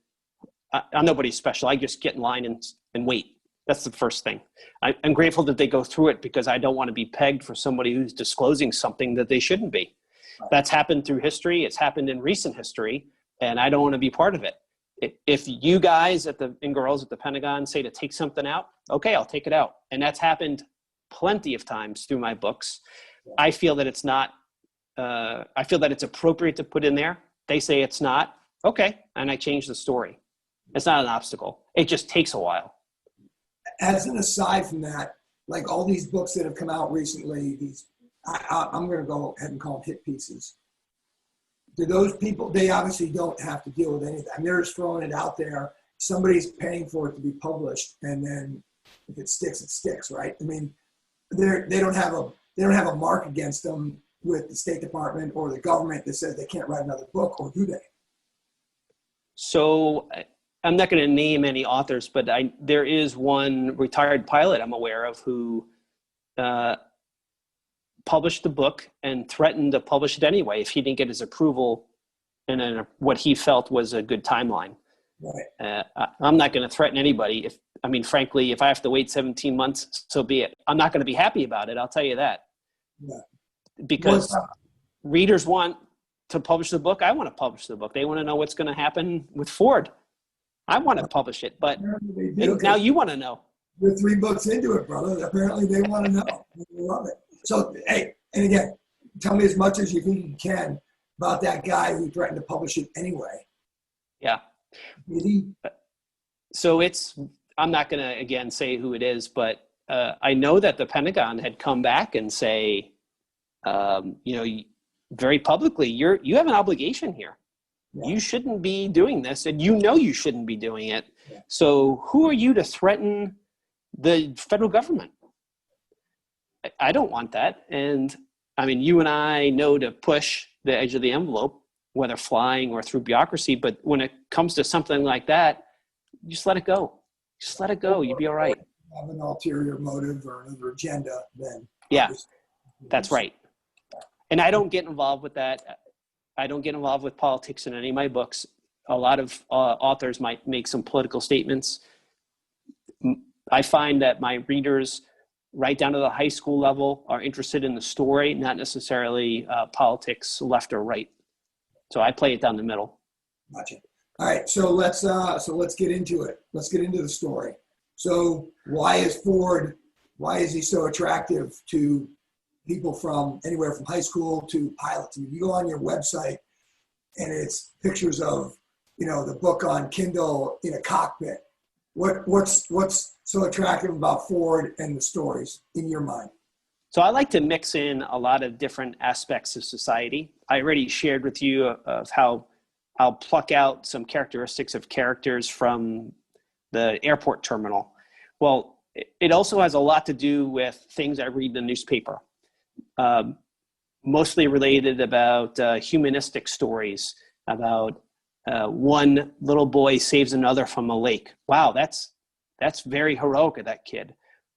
I'm nobody special. I just get in line and wait. That's the first thing. I'm grateful that they go through it, because I don't want to be pegged for somebody who's disclosing something that they shouldn't be. That's happened through history. It's happened in recent history, and I don't want to be part of it. If you guys and girls at the Pentagon say to take something out, okay, I'll take it out. And that's happened plenty of times through my books. I feel that it's not, I feel that it's appropriate to put in there. They say it's not, okay, and I change the story. It's not an obstacle. It just takes a while. As an aside from that, like all these books that have come out recently, these I'm going to go ahead and call them hit pieces. Do those people, they obviously don't have to deal with anything. I mean, they're just throwing it out there. Somebody's paying for it to be published, and then if it sticks, right? I mean, they don't have a mark against them with the State Department or the government that says they can't write another book, or do they? So I'm not going to name any authors, but there is one retired pilot I'm aware of who published the book and threatened to publish it anyway if he didn't get his approval and what he felt was a good timeline. Right. I'm not going to threaten anybody. Frankly, if I have to wait 17 months, so be it. I'm not going to be happy about it. I'll tell you that. Yeah. Because readers want to publish the book. I want to publish the book. They want to know what's going to happen with Ford. I want to publish it, but now you want to know. You're 3 books into it, brother. Apparently they want to know. They love it. So, hey, and again, tell me as much as you think you can about that guy who threatened to publish it anyway. Yeah. Really? So I'm not going to, again, say who it is, but I know that the Pentagon had come back and say, very publicly, you have an obligation here. Yeah. You shouldn't be doing this, and you shouldn't be doing it. Yeah. So who are you to threaten the federal government? I don't want that. And I mean, you and I know to push the edge of the envelope, whether flying or through bureaucracy, but when it comes to something like that, just let it go. Just let it go. You'll be all right. Have an ulterior motive or another agenda, then. Yeah, that's right. And I don't get involved with that. I don't get involved with politics in any of my books. A lot of authors might make some political statements. I find that my readers, right down to the high school level, are interested in the story, not necessarily politics, left or right. So I play it down the middle. Gotcha. All right, so let's get into it. Let's get into the story. So why is he so attractive to people from anywhere from high school to pilots? I mean, you go on your website and it's pictures of, the book on Kindle in a cockpit. What's so attractive about Ford and the stories in your mind? So I like to mix in a lot of different aspects of society. I already shared with you of how I'll pluck out some characteristics of characters from the airport terminal. Well, it also has a lot to do with things I read in the newspaper, mostly related about humanistic stories about one little boy saves another from a lake. Wow, that's very heroic of that kid.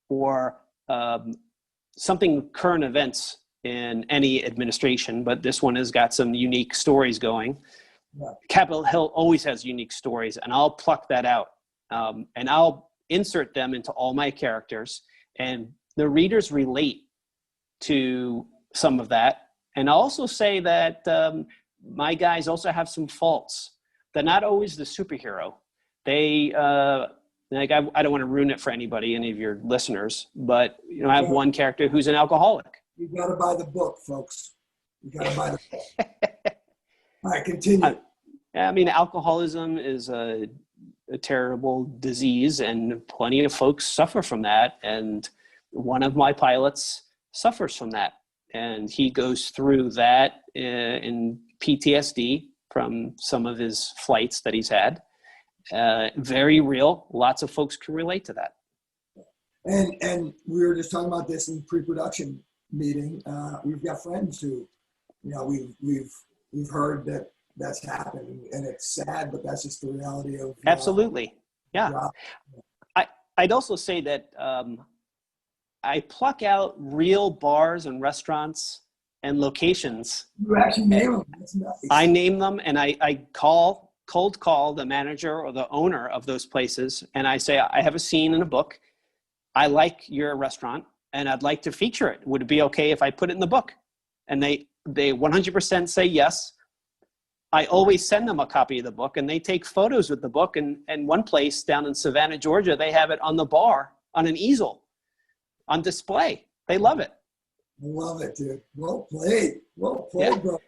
Or something current events in any administration, but this one has got some unique stories going. Yeah. Capitol Hill always has unique stories, and I'll pluck that out. And I'll insert them into all my characters, and the readers relate to some of that. And I'll also say that my guys also have some faults. They're not always the superhero. They, I don't want to ruin it for anybody, any of your listeners, but I have one character who's an alcoholic. You got to buy the book, folks. You got to buy the book. All right, continue. Alcoholism is a terrible disease, and plenty of folks suffer from that. And one of my pilots suffers from that, and he goes through that in PTSD from some of his flights that he's had. Very real. Lots of folks can relate to that. And we were just talking about this in pre-production meeting. We've got friends who, we've heard that that's happened, and it's sad, but that's just the reality of. Absolutely, yeah. I'd also say that I pluck out real bars and restaurants and locations. You actually name them. That's nice. I name them, and I cold call the manager or the owner of those places, and I say, I have a scene in a book. I like your restaurant, and I'd like to feature it. Would it be okay if I put it in the book? And they 100% say yes. I always send them a copy of the book, and they take photos with the book. And one place down in Savannah, Georgia, they have it on the bar on an easel on display. They love it. I love it, dude. Well played, yeah. Bro.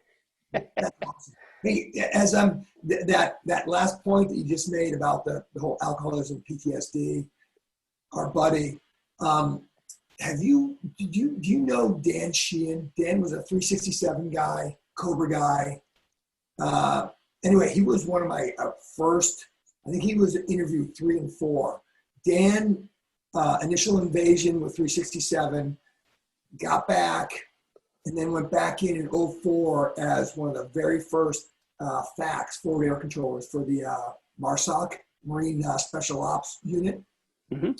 That's awesome. Hey, as that last point that you just made about the whole alcoholism, PTSD, our buddy, do you know Dan Sheehan? Dan was a 367 guy, Cobra guy. Anyway, he was one of my first, I think he was interview 3 and 4. Dan, initial invasion with 367, got back, and then went back in 04 as one of the very first FACs, forward air controllers for the MARSOC, Marine Special Ops Unit. Mm-hmm.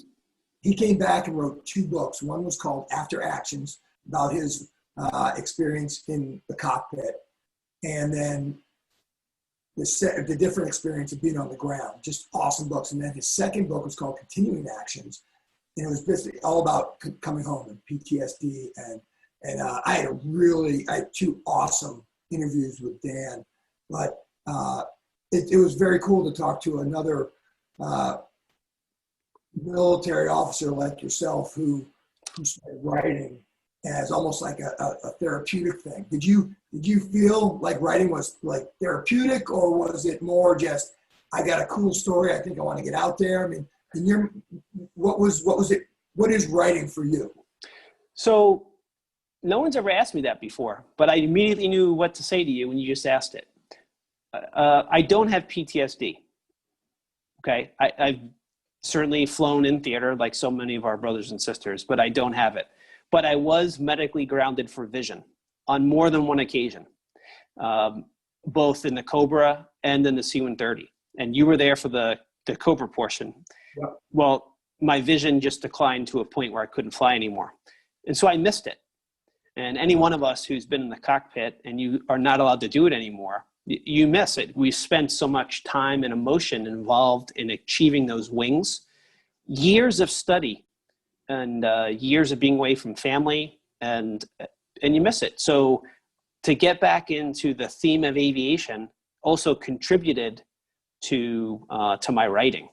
He came back and wrote 2 books. One was called After Actions, about his experience in the cockpit, and then the different experience of being on the ground. Just awesome books. And then his second book was called Continuing Actions, and it was basically all about coming home and PTSD. And I had 2 awesome interviews with Dan, but it was very cool to talk to another military officer like yourself who started writing as almost like a therapeutic thing. Did you feel like writing was like therapeutic, or was it more just, I got a cool story, I think I want to get out there? I mean, what is writing for you? So no one's ever asked me that before, but I immediately knew what to say to you when you just asked it. I don't have PTSD. Okay. I've certainly flown in theater like so many of our brothers and sisters, but I don't have it. But I was medically grounded for vision on more than one occasion, both in the Cobra and in the C-130. And you were there for the Cobra portion. Yep. Well, my vision just declined to a point where I couldn't fly anymore. And so I missed it. And any one of us who's been in the cockpit and you are not allowed to do it anymore, you miss it. We spent so much time and emotion involved in achieving those wings, years of study and years of being away from family, and you miss it. So to get back into the theme of aviation also contributed to my writing.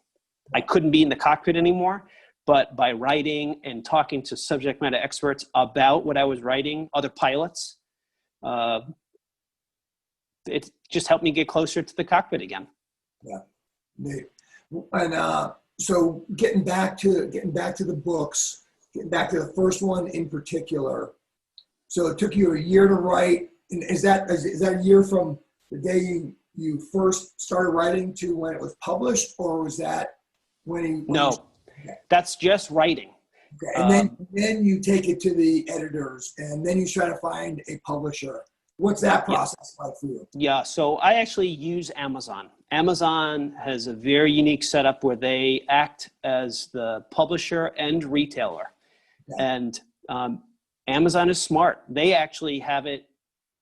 I couldn't be in the cockpit anymore, but by writing and talking to subject matter experts about what I was writing, other pilots, it just helped me get closer to the cockpit again. Yeah. And so getting back to the books, getting back to the first one in particular. So it took you a year to write. And is that a year from the day you first started writing to when it was published, or was that No, that's just writing. Okay. And then you take it to the editors, and then you try to find a publisher. What's that process like for you? Yeah, so I actually use Amazon. Amazon has a very unique setup where they act as the publisher and retailer. Yeah. And Amazon is smart. They actually have it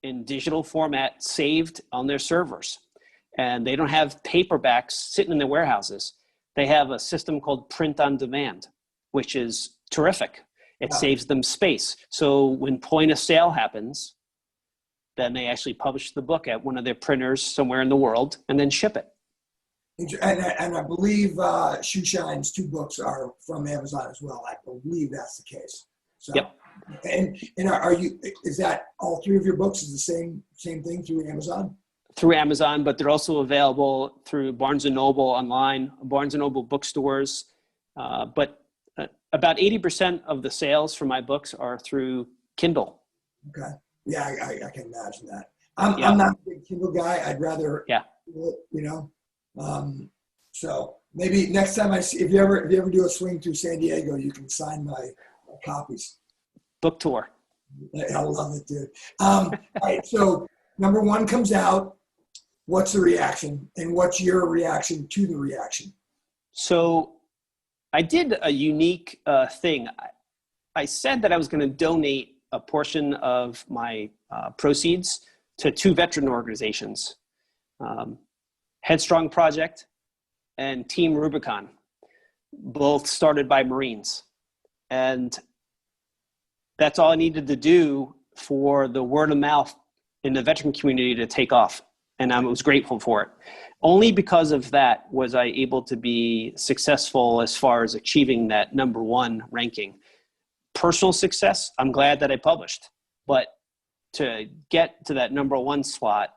in digital format saved on their servers. And they don't have paperbacks sitting in their warehouses. They have a system called print on demand, which is terrific. It saves them space. So when point of sale happens, then they actually publish the book at one of their printers somewhere in the world and then ship it. And I believe Shoe Shine's 2 books are from Amazon as well. I believe that's the case. So, yep. And is that all 3 of your books is the same thing through Amazon? Through Amazon, but they're also available through Barnes & Noble online, Barnes & Noble bookstores. But about 80% of the sales for my books are through Kindle. Okay. Yeah, I can imagine that. I'm not a big Kindle guy. I'd rather, so maybe next time if you ever do a swing through San Diego, you can sign my copies. Book tour. I love it, dude. All right, so number 1 comes out. What's the reaction, and what's your reaction to the reaction? So I did a unique thing. I said that I was going to donate a portion of my proceeds to 2 veteran organizations, Headstrong Project and Team Rubicon, both started by Marines. And that's all I needed to do for the word of mouth in the veteran community to take off. And I was grateful for it. Only because of that was I able to be successful as far as achieving that number 1 ranking. Personal success, I'm glad that I published, but to get to that number 1 slot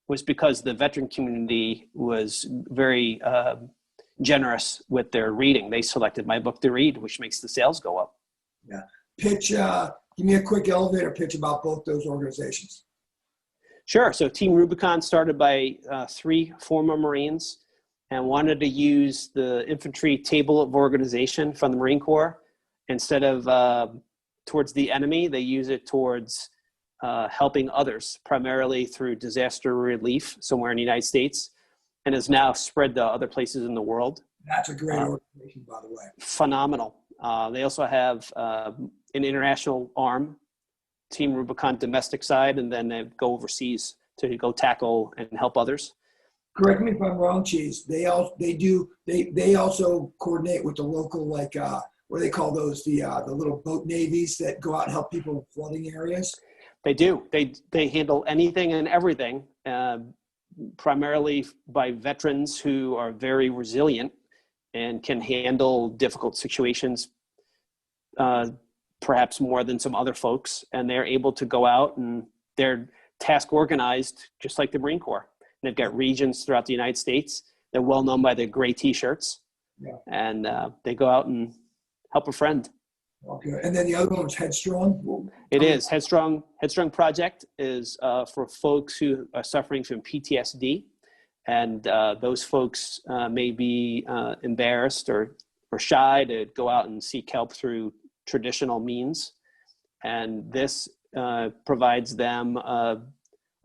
was because the veteran community was very generous with their reading. They selected my book to read, which makes the sales go up. Yeah. pitch, give me a quick elevator pitch about both those organizations. Sure. So Team Rubicon started by 3 former Marines and wanted to use the infantry table of organization from the Marine Corps. Instead of towards the enemy, they use it towards helping others, primarily through disaster relief somewhere in the United States, and has now spread to other places in the world. That's a great organization, by the way. Phenomenal. They also have an international arm, Team Rubicon domestic side, and then they go overseas to go tackle and help others. Correct me if I'm wrong, Cheese. They also coordinate with the local, like, what do they call those? The little boat navies that go out and help people in flooding areas. They do. They handle anything and everything, primarily by veterans who are very resilient and can handle difficult situations, perhaps more than some other folks. And they're able to go out and they're task organized, just like the Marine Corps. And they've got regions throughout the United States. They're well known by their gray T-shirts. Yeah. And they go out and help a friend. Okay. And then the other one was Headstrong? It is. Headstrong Project is for folks who are suffering from PTSD. And those folks may be embarrassed or shy to go out and seek help through traditional means. And this provides them a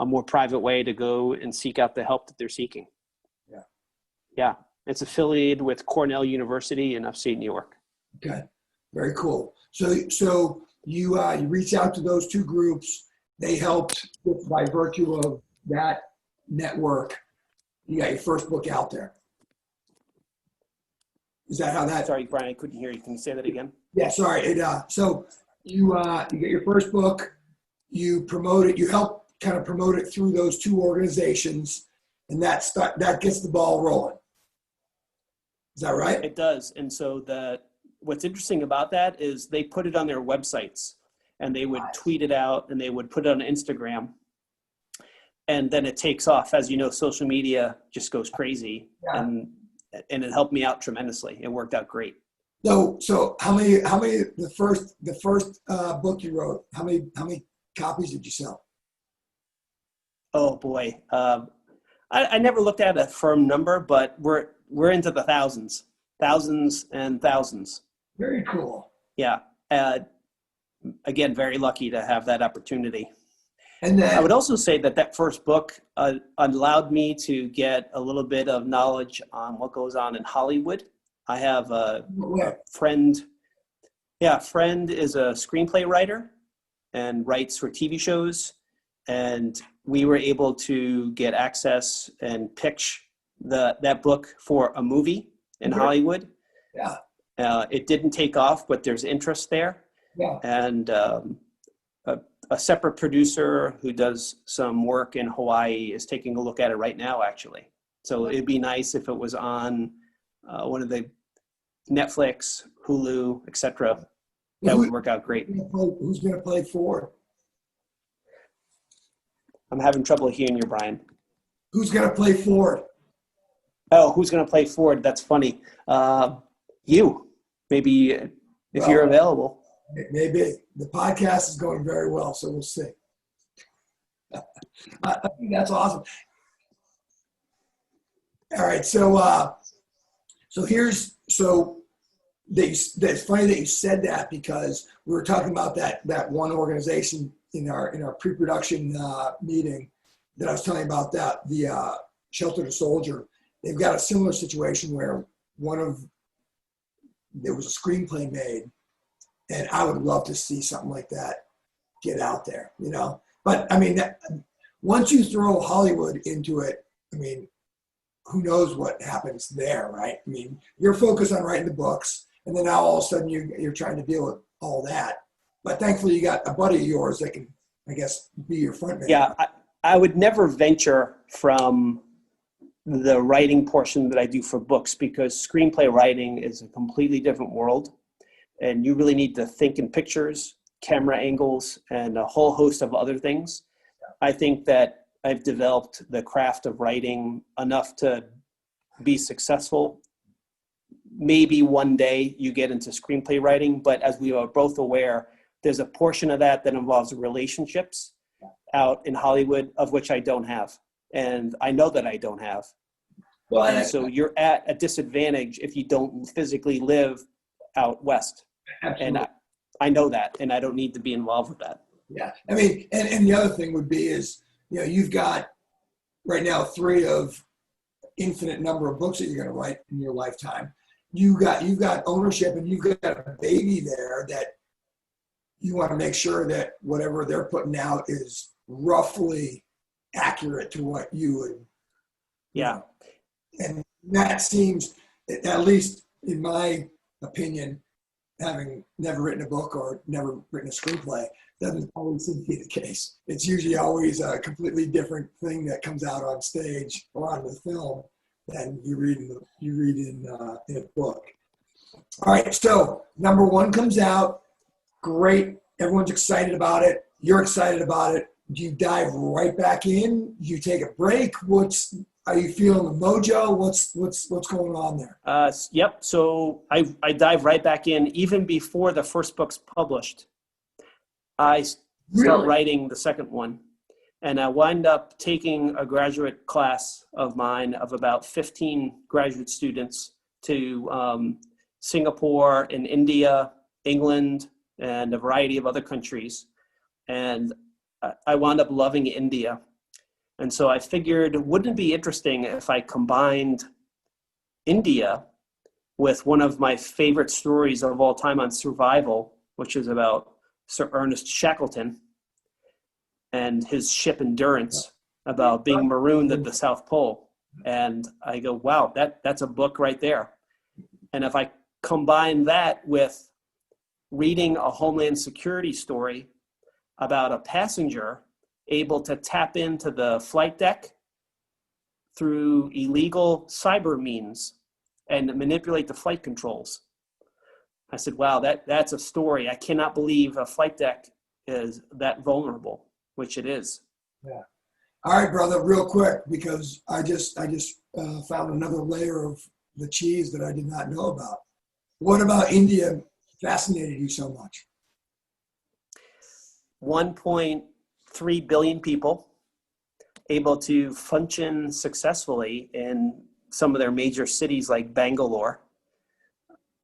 more private way to go and seek out the help that they're seeking. Yeah. Yeah. It's affiliated with Cornell University in upstate New York. Okay. Very cool. So you reach out to those 2 groups. They helped by virtue of that network. You got your first book out there. Is that how that? Sorry, Brian, I couldn't hear you. Can you say that again? Yeah, sorry. So you get your first book. You promote it. You help kind of promote it through those 2 organizations, and that gets the ball rolling. Is that right? It does. And so what's interesting about that is they put it on their websites, and they would tweet it out, and they would put it on Instagram, and then it takes off. As you know, social media just goes crazy, and it helped me out tremendously. It worked out great. So how many the first book you wrote? How many copies did you sell? Oh boy, I never looked at a firm number, but we're into the thousands and thousands. Very cool. Yeah. Again, very lucky to have that opportunity. And then, I would also say that first book allowed me to get a little bit of knowledge on what goes on in Hollywood. I have a friend. Yeah, friend is a screenplay writer and writes for TV shows. And we were able to get access and pitch that book for a movie in Hollywood. Yeah. It didn't take off, but there's interest there. Yeah. And a separate producer who does some work in Hawaii is taking a look at it right now, actually. So it'd be nice if it was on one of the Netflix, Hulu, etc. That would work out great. Who's going to play Ford? I'm having trouble hearing you, Brian. Who's going to play Ford? Oh, who's going to play Ford? That's funny. You, maybe if you're available. Maybe. The podcast is going very well, so we'll see. I think that's awesome. All right, it's funny that you said that, because we were talking about that one organization in our pre-production meeting that I was telling you about, that the Shelter to Soldier. They've got a similar situation where there was a screenplay made, and I would love to see something like that get out there, you know. But I mean, once you throw Hollywood into it, I mean, who knows what happens there, right? I mean, you're focused on writing the books, and then now all of a sudden you're trying to deal with all that. But thankfully, you got a buddy of yours that can, I guess, be your front man. Yeah, I would never venture from the writing portion that I do for books, because screenplay writing is a completely different world, and you really need to think in pictures, camera angles, and a whole host of other things. I think that I've developed the craft of writing enough to be successful. Maybe one day you get into screenplay writing, but as we are both aware, There's a portion of that that involves relationships out in Hollywood, of which I don't have. And I know that I don't have. Well, and so you're at a disadvantage if you don't physically live out west. absolutely. And I know that, and I don't need to be involved with that. Yeah. I mean, and the other thing would be is, you've got right now 3 of infinite number of books that you're going to write in your lifetime. You've got ownership, and you've got a baby there that you want to make sure that whatever they're putting out is roughly accurate to what you would. Yeah. And that seems, at least in my opinion, having never written a book or never written a screenplay, doesn't always seem to be the case. It's usually always a completely different thing that comes out on stage or on the film than you read in a book. All right, so number 1 comes out. Great, everyone's excited about it. You're excited about it. Do you dive right back in? Do you take a break? Are you feeling the mojo? What's going on there? Yep. So I dive right back in. Even before the first book's published, I start writing the second one. And I wind up taking a graduate class of mine of about 15 graduate students to Singapore and India, England, and a variety of other countries. And I wound up loving India. And so I figured, wouldn't it be interesting if I combined India with one of my favorite stories of all time on survival, which is about Sir Ernest Shackleton and his ship Endurance, about being marooned at the South Pole. And I go, wow, that's a book right there. And if I combine that with reading a Homeland Security story about a passenger able to tap into the flight deck through illegal cyber means and manipulate the flight controls, I said, wow, that's a story. I cannot believe a flight deck is that vulnerable, which it is. Yeah. All right, brother, real quick, because I just found another layer of the cheese that I did not know about. What about India fascinated you so much? 1.3 billion people able to function successfully in some of their major cities like Bangalore.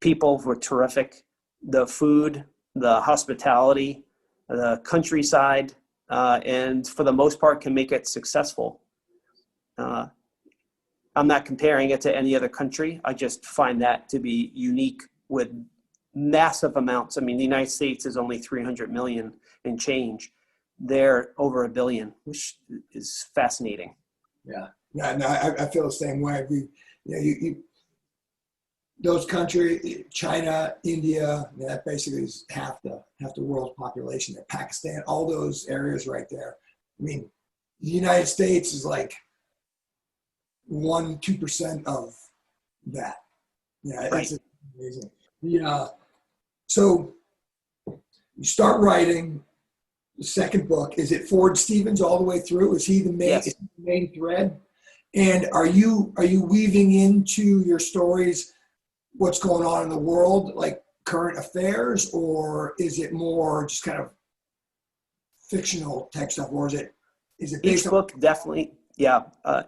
People were terrific. The food, the hospitality, the countryside, and for the most part can make it successful. I'm not comparing it to any other country. I just find that to be unique with massive amounts. I mean, the United States is only 300 million and change. They're over 1 billion, which is fascinating. Yeah, no, I feel the same way. Those countries, China, India, that basically is half the world's population. Pakistan, all those areas right there. I mean, the United States is like 1-2% of that. Yeah, right. It's amazing. Yeah. So you start writing the second book. Is it Ford Stevens all the way through? Is he the main, Yes. is he the main thread? And are you weaving into your stories what's going on in the world, like current affairs, or is it more just kind of fictional type stuff, or is it based Each book definitely,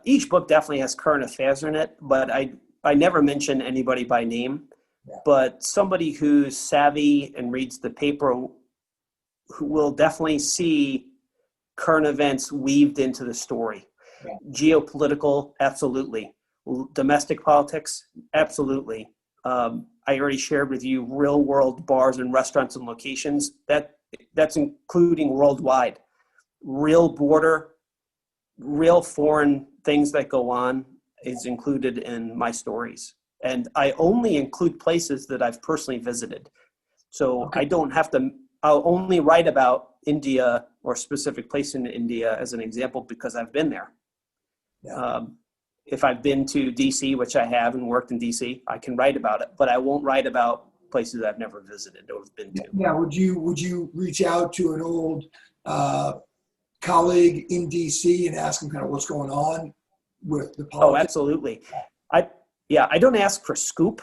each book definitely has current affairs in it, but I never mention anybody by name. Yeah. But somebody who's savvy and reads the paper who will definitely see current events weaved into the story. Yeah. Geopolitical, absolutely. Domestic politics, absolutely. I already shared with you real world bars and restaurants and locations. That's including worldwide. Real border, real foreign things that go on is included in my stories. And I only include places that I've personally visited. So Okay. I don't have to, I'll only write about India or a specific place in India as an example because I've been there. Yeah. If I've been to DC, which I have and worked in DC, I can write about it, but I won't write about places I've never visited or been to. Yeah. Would you reach out to an old colleague in DC and ask him kind of what's going on with the politics? Oh, absolutely. I don't ask for scoop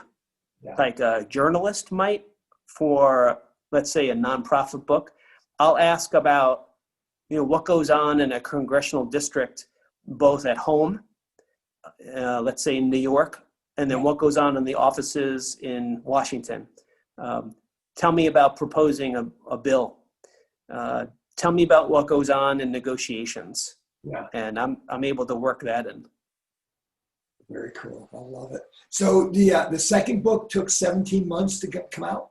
Yeah. like a journalist might for let's say a nonprofit book, I'll ask about, what goes on in a congressional district, both at home, let's say in New York, and then what goes on in the offices in Washington. Tell me about proposing a bill. Tell me about what goes on in negotiations. Yeah. And I'm able to work that in. Very cool. I love it. So the second book took 17 months to come out?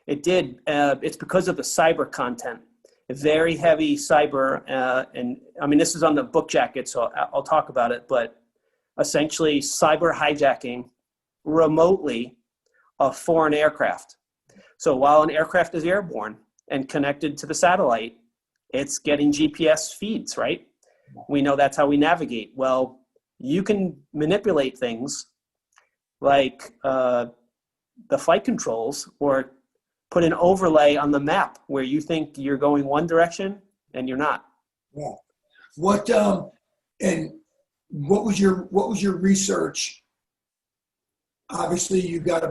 It did. It's because of the cyber content. Very heavy cyber. And I mean, this is on the book jacket, so I'll talk about it. But essentially, cyber hijacking remotely of foreign aircraft. So while an aircraft is airborne and connected to the satellite, it's getting GPS feeds, right? We know that's how we navigate. Well, you can manipulate things like the flight controls, or put an overlay on the map where you think you're going one direction and you're not. Yeah. What was your research? Obviously, you got to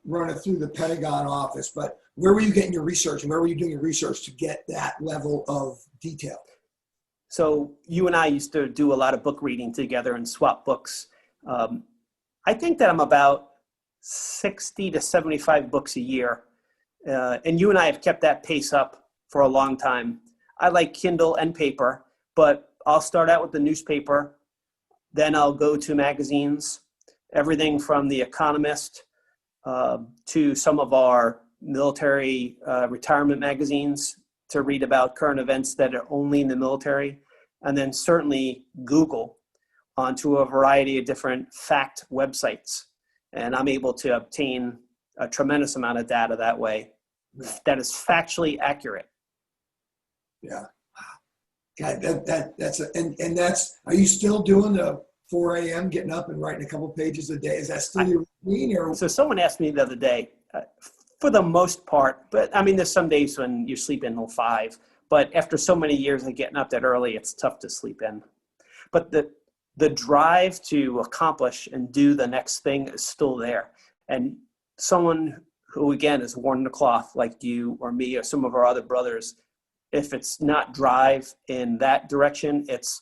run it through the Pentagon office, but where were you getting your research, and where were you doing your research to get that level of detail? So you and I used to do a lot of book reading together and swap books. I think that I'm about 60 to 75 books a year. And you and I have kept that pace up for a long time. I like Kindle and paper, but I'll start out with the newspaper. Then I'll go to magazines, everything from The Economist to some of our military retirement magazines to read about current events that are only in the military. And then certainly Google onto a variety of different fact websites. And I'm able to obtain a tremendous amount of data that way that is factually accurate. Yeah. God, that's are you still doing the 4 a.m. getting up and writing a couple pages a day? Is that still your routine? Or? So someone asked me the other day, for the most part, but I mean, there's some days when you sleep in till 5, but after so many years of getting up that early, it's tough to sleep in. But the drive to accomplish and do the next thing is still there. And someone who, again, is worn the cloth like you or me or some of our other brothers, if it's not drive in that direction, it's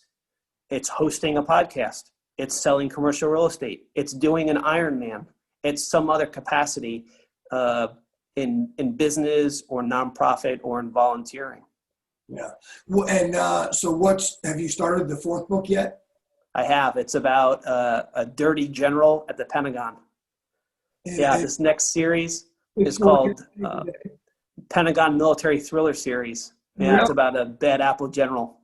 hosting a podcast, it's selling commercial real estate, it's doing an Ironman, it's some other capacity in business or nonprofit or in volunteering. Yeah. Well, and so have you started the fourth book yet? I have. It's about a dirty general at the Pentagon. This next series is called Pentagon Military Thriller Series. Yeah, it's about a bad apple general.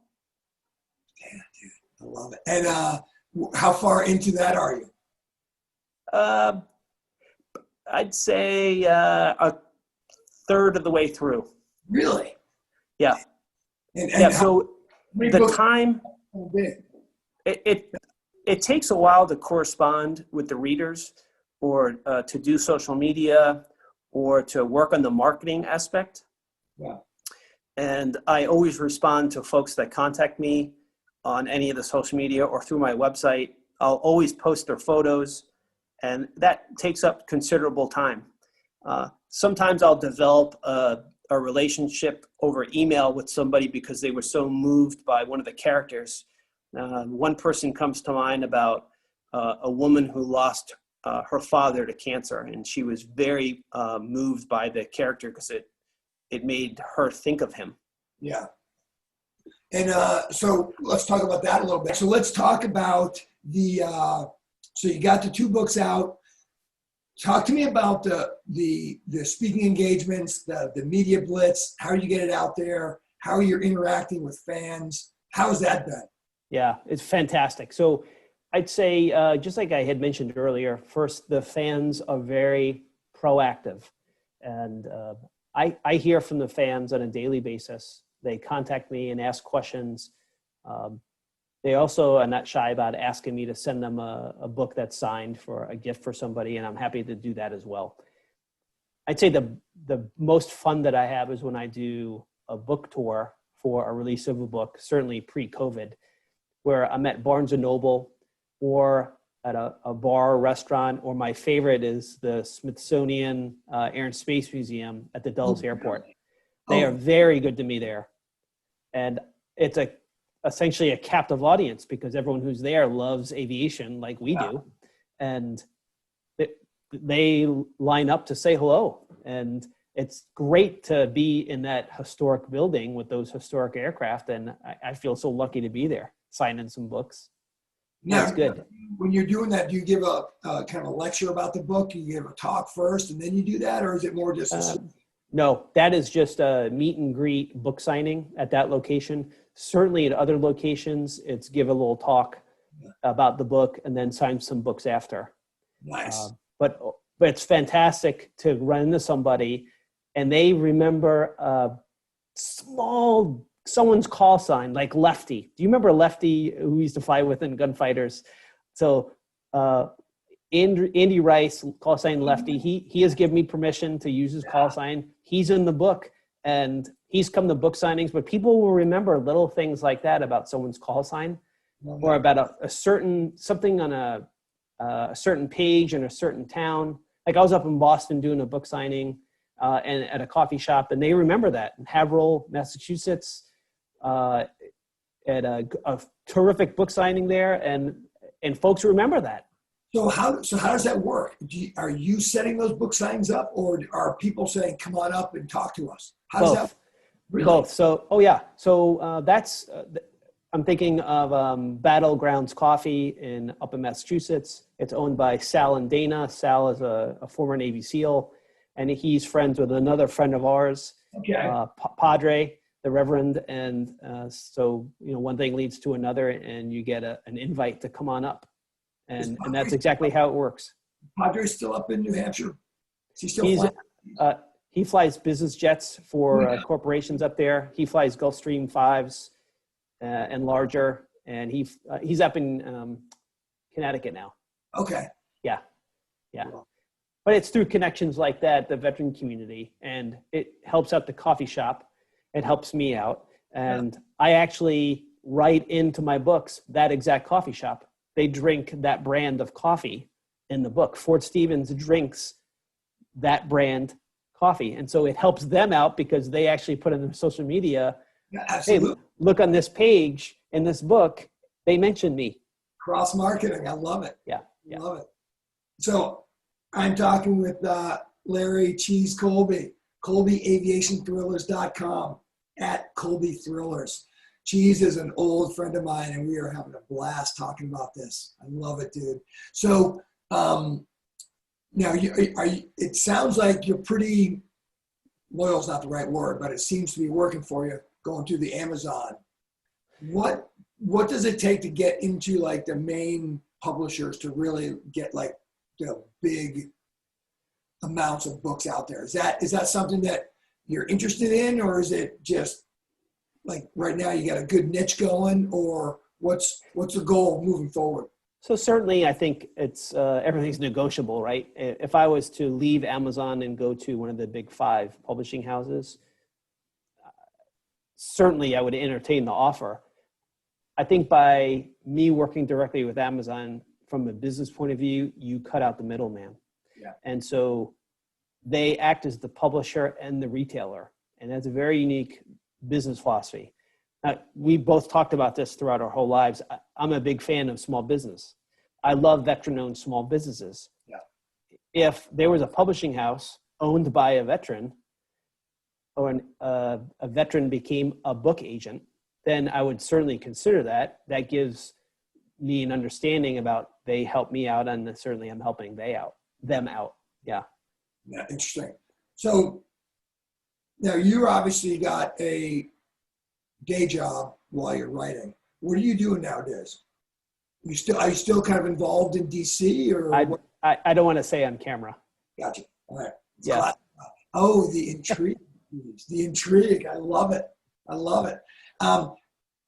Damn, dude, I love it. And how far into that are you? I'd say a third of the way through. Really? Yeah. And so the time, it takes a while to correspond with the readers, or to do social media, or to work on the marketing aspect. Yeah. And I always respond to folks that contact me on any of the social media or through my website. I'll always post their photos, and that takes up considerable time. Sometimes I'll develop a relationship over email with somebody because they were so moved by one of the characters. One person comes to mind about a woman who lost her father to cancer, and she was very moved by the character because it made her think of him. Yeah. And so let's talk about that a little bit. So let's talk about so you got the 2 books out. Talk to me about the speaking engagements, the media blitz, how you get it out there, how you're interacting with fans. How's that been? Yeah, it's fantastic. So I'd say, just like I had mentioned earlier, first, the fans are very proactive. And I hear from the fans on a daily basis. They contact me and ask questions. They also are not shy about asking me to send them a book that's signed for a gift for somebody, and I'm happy to do that as well. I'd say the most fun that I have is when I do a book tour for a release of a book, certainly pre-COVID, where I'm at Barnes & Noble or at a bar or restaurant, or my favorite is the Smithsonian Air and Space Museum at the Dulles Airport. They are very good to me there. And it's essentially a captive audience because everyone who's there loves aviation like we do. And they line up to say hello. And it's great to be in that historic building with those historic aircraft. And I feel so lucky to be there, signing some books. Now, that's good. When you're doing that, do you give a kind of a lecture about the book? You give a talk first and then you do that? Or is it more just No, that is just a meet and greet book signing at that location. Certainly at other locations, it's give a little talk about the book and then sign some books after. Nice. But it's fantastic to run into somebody and they remember someone's call sign, like Lefty. Do you remember Lefty, who we used to fly with in Gunfighters? So Andy Rice, call sign Lefty, he has given me permission to use his call sign. He's in the book and he's come to book signings, but people will remember little things like that about someone's call sign or about a certain, something on a certain page in a certain town. Like I was up in Boston doing a book signing and at a coffee shop, and they remember that in Haverhill, Massachusetts, at a terrific book signing there, and folks remember that. So how does that work? Are you setting those book signings up, or are people saying, "Come on up and talk to us"? How does that? Really? Both. So, that's. I'm thinking of Battlegrounds Coffee up in Massachusetts. It's owned by Sal and Dana. Sal is a former Navy SEAL, and he's friends with another friend of ours, Padre, the Reverend. And so, one thing leads to another, and you get an invite to come on up. And that's exactly how it works. Padre's still up in New Hampshire? Is he still flying? He flies business jets for corporations up there. He flies Gulfstream 5s. And larger, and he's up in Connecticut now. Okay. Yeah. But it's through connections like that, the veteran community, and it helps out the coffee shop. It helps me out, and I actually write into my books that exact coffee shop. They drink that brand of coffee in the book. Fort Stevens drinks that brand coffee, and so it helps them out because they actually put in their social media. Yeah, absolutely. Hey, look on this page in this book, they mentioned me. Cross marketing. I love it. Yeah. Love it. So I'm talking with Larry Cheese Colby, ColbyAviationThrillers.com, at Colby Thrillers. Cheese is an old friend of mine, and we are having a blast talking about this. I love it, dude. So now it sounds like you're pretty, loyal is not the right word, but it seems to be working for you, going through the Amazon. What does it take to get into like the main publishers to really get like the big amounts of books out there? Is that something that you're interested in, or is it just like right now you got a good niche going, or what's the goal moving forward? So certainly I think it's everything's negotiable, right? If I was to leave Amazon and go to one of the big 5 publishing houses, certainly I would entertain the offer. I think by me working directly with Amazon from a business point of view, you cut out the middleman. Yeah. And so they act as the publisher and the retailer. And that's a very unique business philosophy. Now, we both talked about this throughout our whole lives. I'm a big fan of small business. I love veteran-owned small businesses. Yeah. If there was a publishing house owned by a veteran, or a veteran became a book agent, then I would certainly consider that. That gives me an understanding about they help me out, and certainly I'm helping them out. Yeah. Yeah, interesting. So now you obviously got a day job while you're writing. What are you doing nowadays? Are you still kind of involved in DC, or I don't want to say on camera. Gotcha. All right. Yeah. Oh, the intrigue. The intrigue. I love it.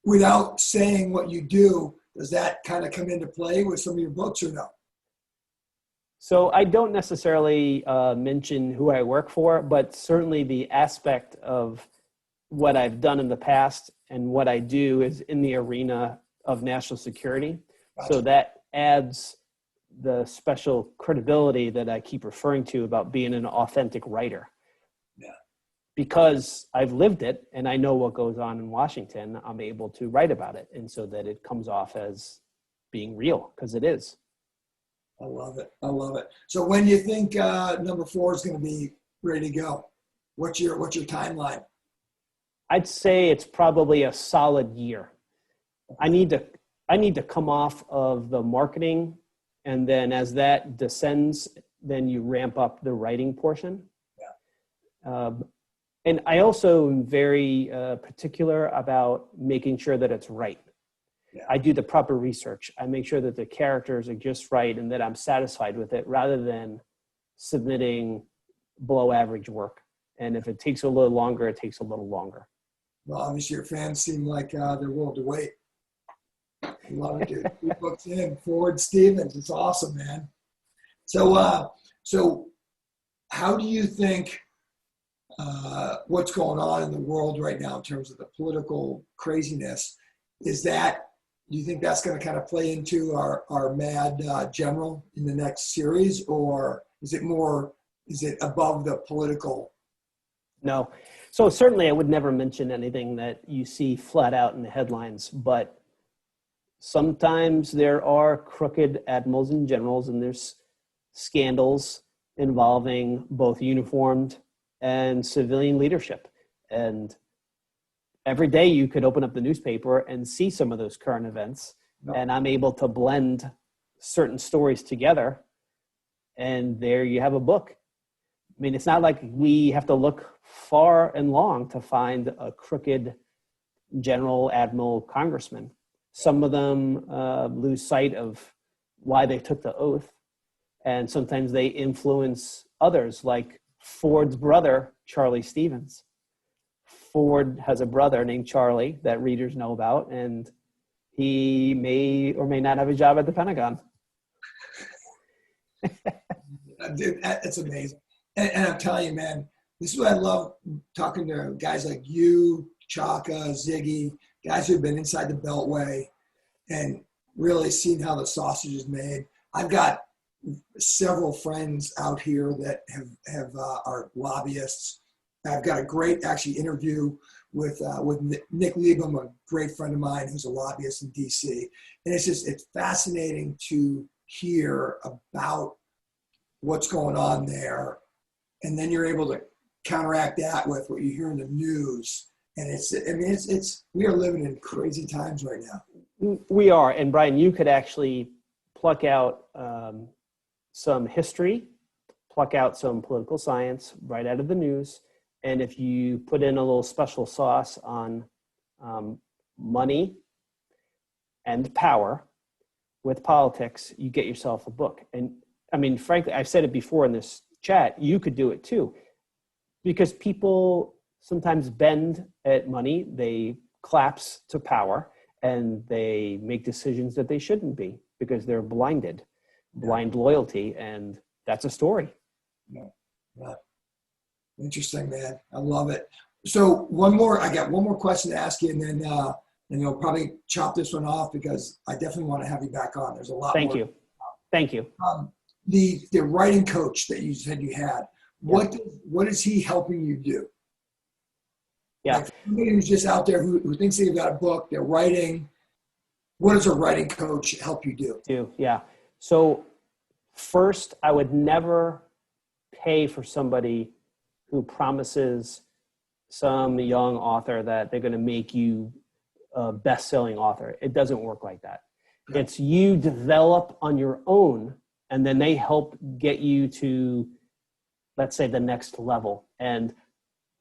Without saying what you do, does that kind of come into play with some of your books or no? So I don't necessarily mention who I work for, but certainly the aspect of what I've done in the past and what I do is in the arena of national security. Gotcha. So that adds the special credibility that I keep referring to about being an authentic writer. Yeah. Because I've lived it and I know what goes on in Washington, I'm able to write about it. And so that it comes off as being real, because it is. I love it. I love it. So when do you think number 4 is going to be ready to go? What's your timeline? I'd say it's probably a solid year. I need to come off of the marketing, and then as that descends, then you ramp up the writing portion. Yeah. And I also am very particular about making sure that it's right. Yeah. I do the proper research. I make sure that the characters are just right and that I'm satisfied with it, rather than submitting below average work. And if it takes a little longer, it takes a little longer. Well, obviously your fans seem like they're willing to wait. I love it, dude. 3 books in, Ford Stevens. It's awesome, man. So, so how do you think what's going on in the world right now in terms of the political craziness, do you think that's going to kind of play into our mad general in the next series, or is it above the political? No. So certainly I would never mention anything that you see flat out in the headlines, but sometimes there are crooked admirals and generals, and there's scandals involving both uniformed and civilian leadership. And every day you could open up the newspaper and see some of those current events. No. And I'm able to blend certain stories together, and there you have a book. I mean, it's not like we have to look far and long to find a crooked general, admiral, congressman. Some of them lose sight of why they took the oath, and sometimes they influence others, like Ford's brother, Charlie Stevens. Ford has a brother named Charlie that readers know about, and he may or may not have a job at the Pentagon. Dude, it's amazing. And I'm telling you, man, this is what I love talking to guys like you, Chaka, Ziggy, guys who've been inside the Beltway and really seen how the sausage is made. I've got several friends out here that are lobbyists. I've got a great actually interview with Nick Liebum, a great friend of mine who's a lobbyist in DC. And it's fascinating to hear about what's going on there. And then you're able to counteract that with what you hear in the news. And we are living in crazy times right now. We are. And Brian, you could actually pluck out some history, pluck out some political science right out of the news. And if you put in a little special sauce on money and power with politics, you get yourself a book. And I mean, frankly, I've said it before in this chat, you could do it too. Because people sometimes bend at money, they collapse to power, and they make decisions that they shouldn't be because they're blind loyalty, and that's a story. Yeah. Interesting, man. I love it. So I got one more question to ask you, and then you'll probably chop this one off because I definitely want to have you back on. There's a lot more. Thank you. The writing coach that you said you had, what is he helping you do? Yeah. Like somebody who's just out there who thinks they've got a book, they're writing, what does a writing coach help you do? Yeah. So first, I would never pay for somebody who promises some young author that they're going to make you a best-selling author. It doesn't work like that. Okay. It's you develop on your own, and then they help get you to, let's say, the next level. And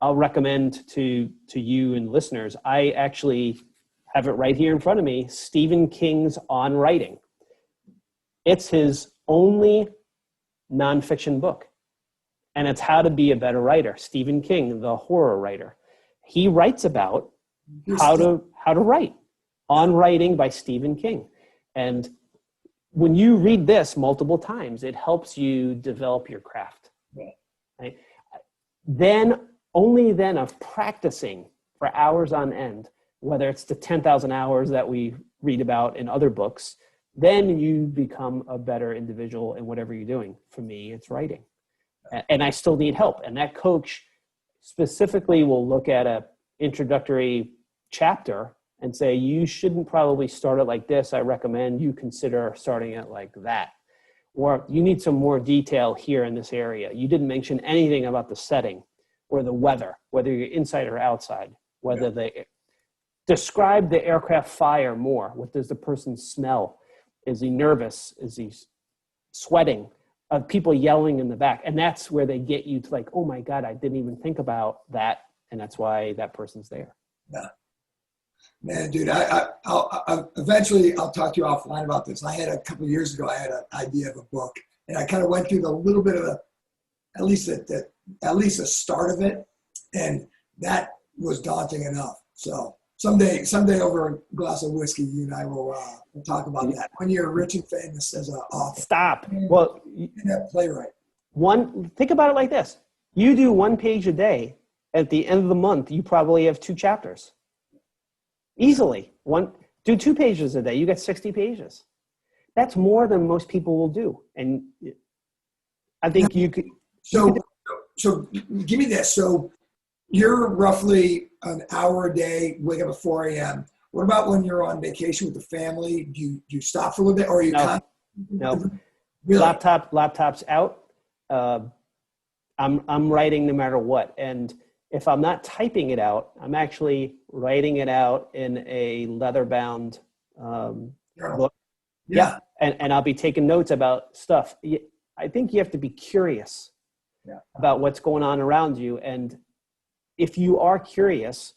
I'll recommend to you and listeners, I actually have it right here in front of me, Stephen King's On Writing. It's his only nonfiction book. And it's How to Be a Better Writer. Stephen King, the horror writer. He writes about how to write. On Writing by Stephen King. And when you read this multiple times, it helps you develop your craft. Right? Only then of practicing for hours on end, whether it's the 10,000 hours that we read about in other books, then you become a better individual in whatever you're doing. For me, it's writing. And I still need help. And that coach specifically will look at a introductory chapter and say, you shouldn't probably start it like this. I recommend you consider starting it like that. Or you need some more detail here in this area. You didn't mention anything about the setting or the weather, whether you're inside or outside, whether they describe the aircraft fire more. What does the person smell? Is he nervous? Is he sweating? People yelling in the back. And that's where they get you to like, oh my God, I didn't even think about that. And that's why that person's there. Yeah. Man, dude, I'll eventually I'll talk to you offline about this. I had a couple of years ago, I had an idea of a book, and I kind of went through the little bit of at least a start of it. And that was daunting enough. So someday over a glass of whiskey, you and I will talk about that. When you're rich and famous as an author. Stop. Well, that playwright. Think about it like this. You do 1 page a day. At the end of the month, you probably have 2 chapters. Easily. Do 2 pages a day. You get 60 pages. That's more than most people will do. And I think you could. So give me this. So you're roughly an hour a day, wake up at 4 a.m. What about when you're on vacation with the family? Do you stop for a little bit, or are you? No. Really? Laptop's out. I'm writing no matter what. And if I'm not typing it out, I'm actually writing it out in a leather-bound book. Yeah. And I'll be taking notes about stuff. I think you have to be curious about what's going on around you. And if you are curious,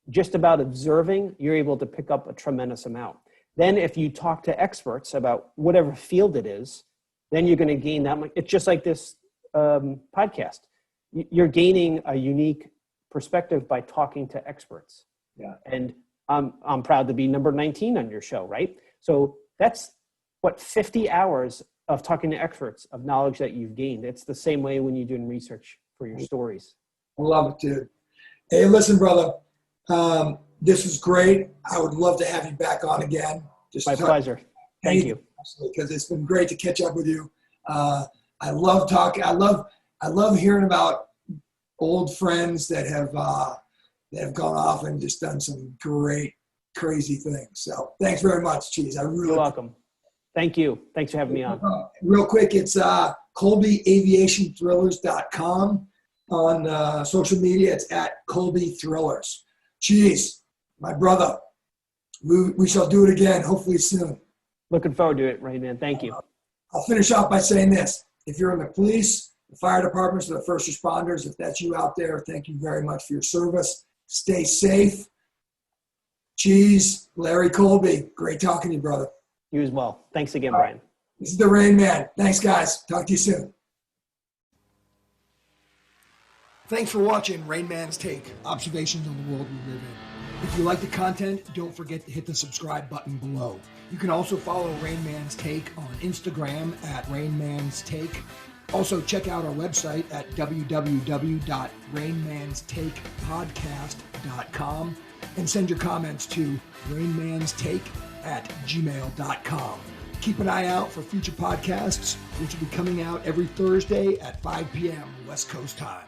just about observing, you're able to pick up a tremendous amount. Then if you talk to experts about whatever field it is, then you're going to gain that much. It's just like this podcast. You're gaining a unique perspective by talking to experts. Yeah. And I'm proud to be number 19 on your show, right? So that's 50 hours of talking to experts of knowledge that you've gained. It's the same way when you're doing research for your stories. I love it, dude. Hey, listen, brother. This was great. I would love to have you back on again. My pleasure. Thank you. Because it's been great to catch up with you. I love talking. I love hearing about old friends that have gone off and just done some great, crazy things. So thanks very much, Cheese. You're welcome. Thank you. Thanks for having me on. Real quick, it's ColbyAviationThrillers.com. On social media, it's at Colby Thrillers. Cheese, my brother. We shall do it again, hopefully soon. Looking forward to it, Rain Man. Thank you. I'll finish off by saying this. If you're in the police, the fire departments, or the first responders, if that's you out there, thank you very much for your service. Stay safe. Cheese, Larry Colby. Great talking to you, brother. You as well. Thanks again, Brian. This is the Rain Man. Thanks, guys. Talk to you soon. Thanks for watching Rain Man's Take, Observations on the World We Live In. If you like the content, don't forget to hit the subscribe button below. You can also follow Rain Man's Take on Instagram at Rain Man's Take. Also, check out our website at www.rainmanstakepodcast.com and send your comments to rainmanstake@gmail.com. Keep an eye out for future podcasts, which will be coming out every Thursday at 5 p.m. West Coast time.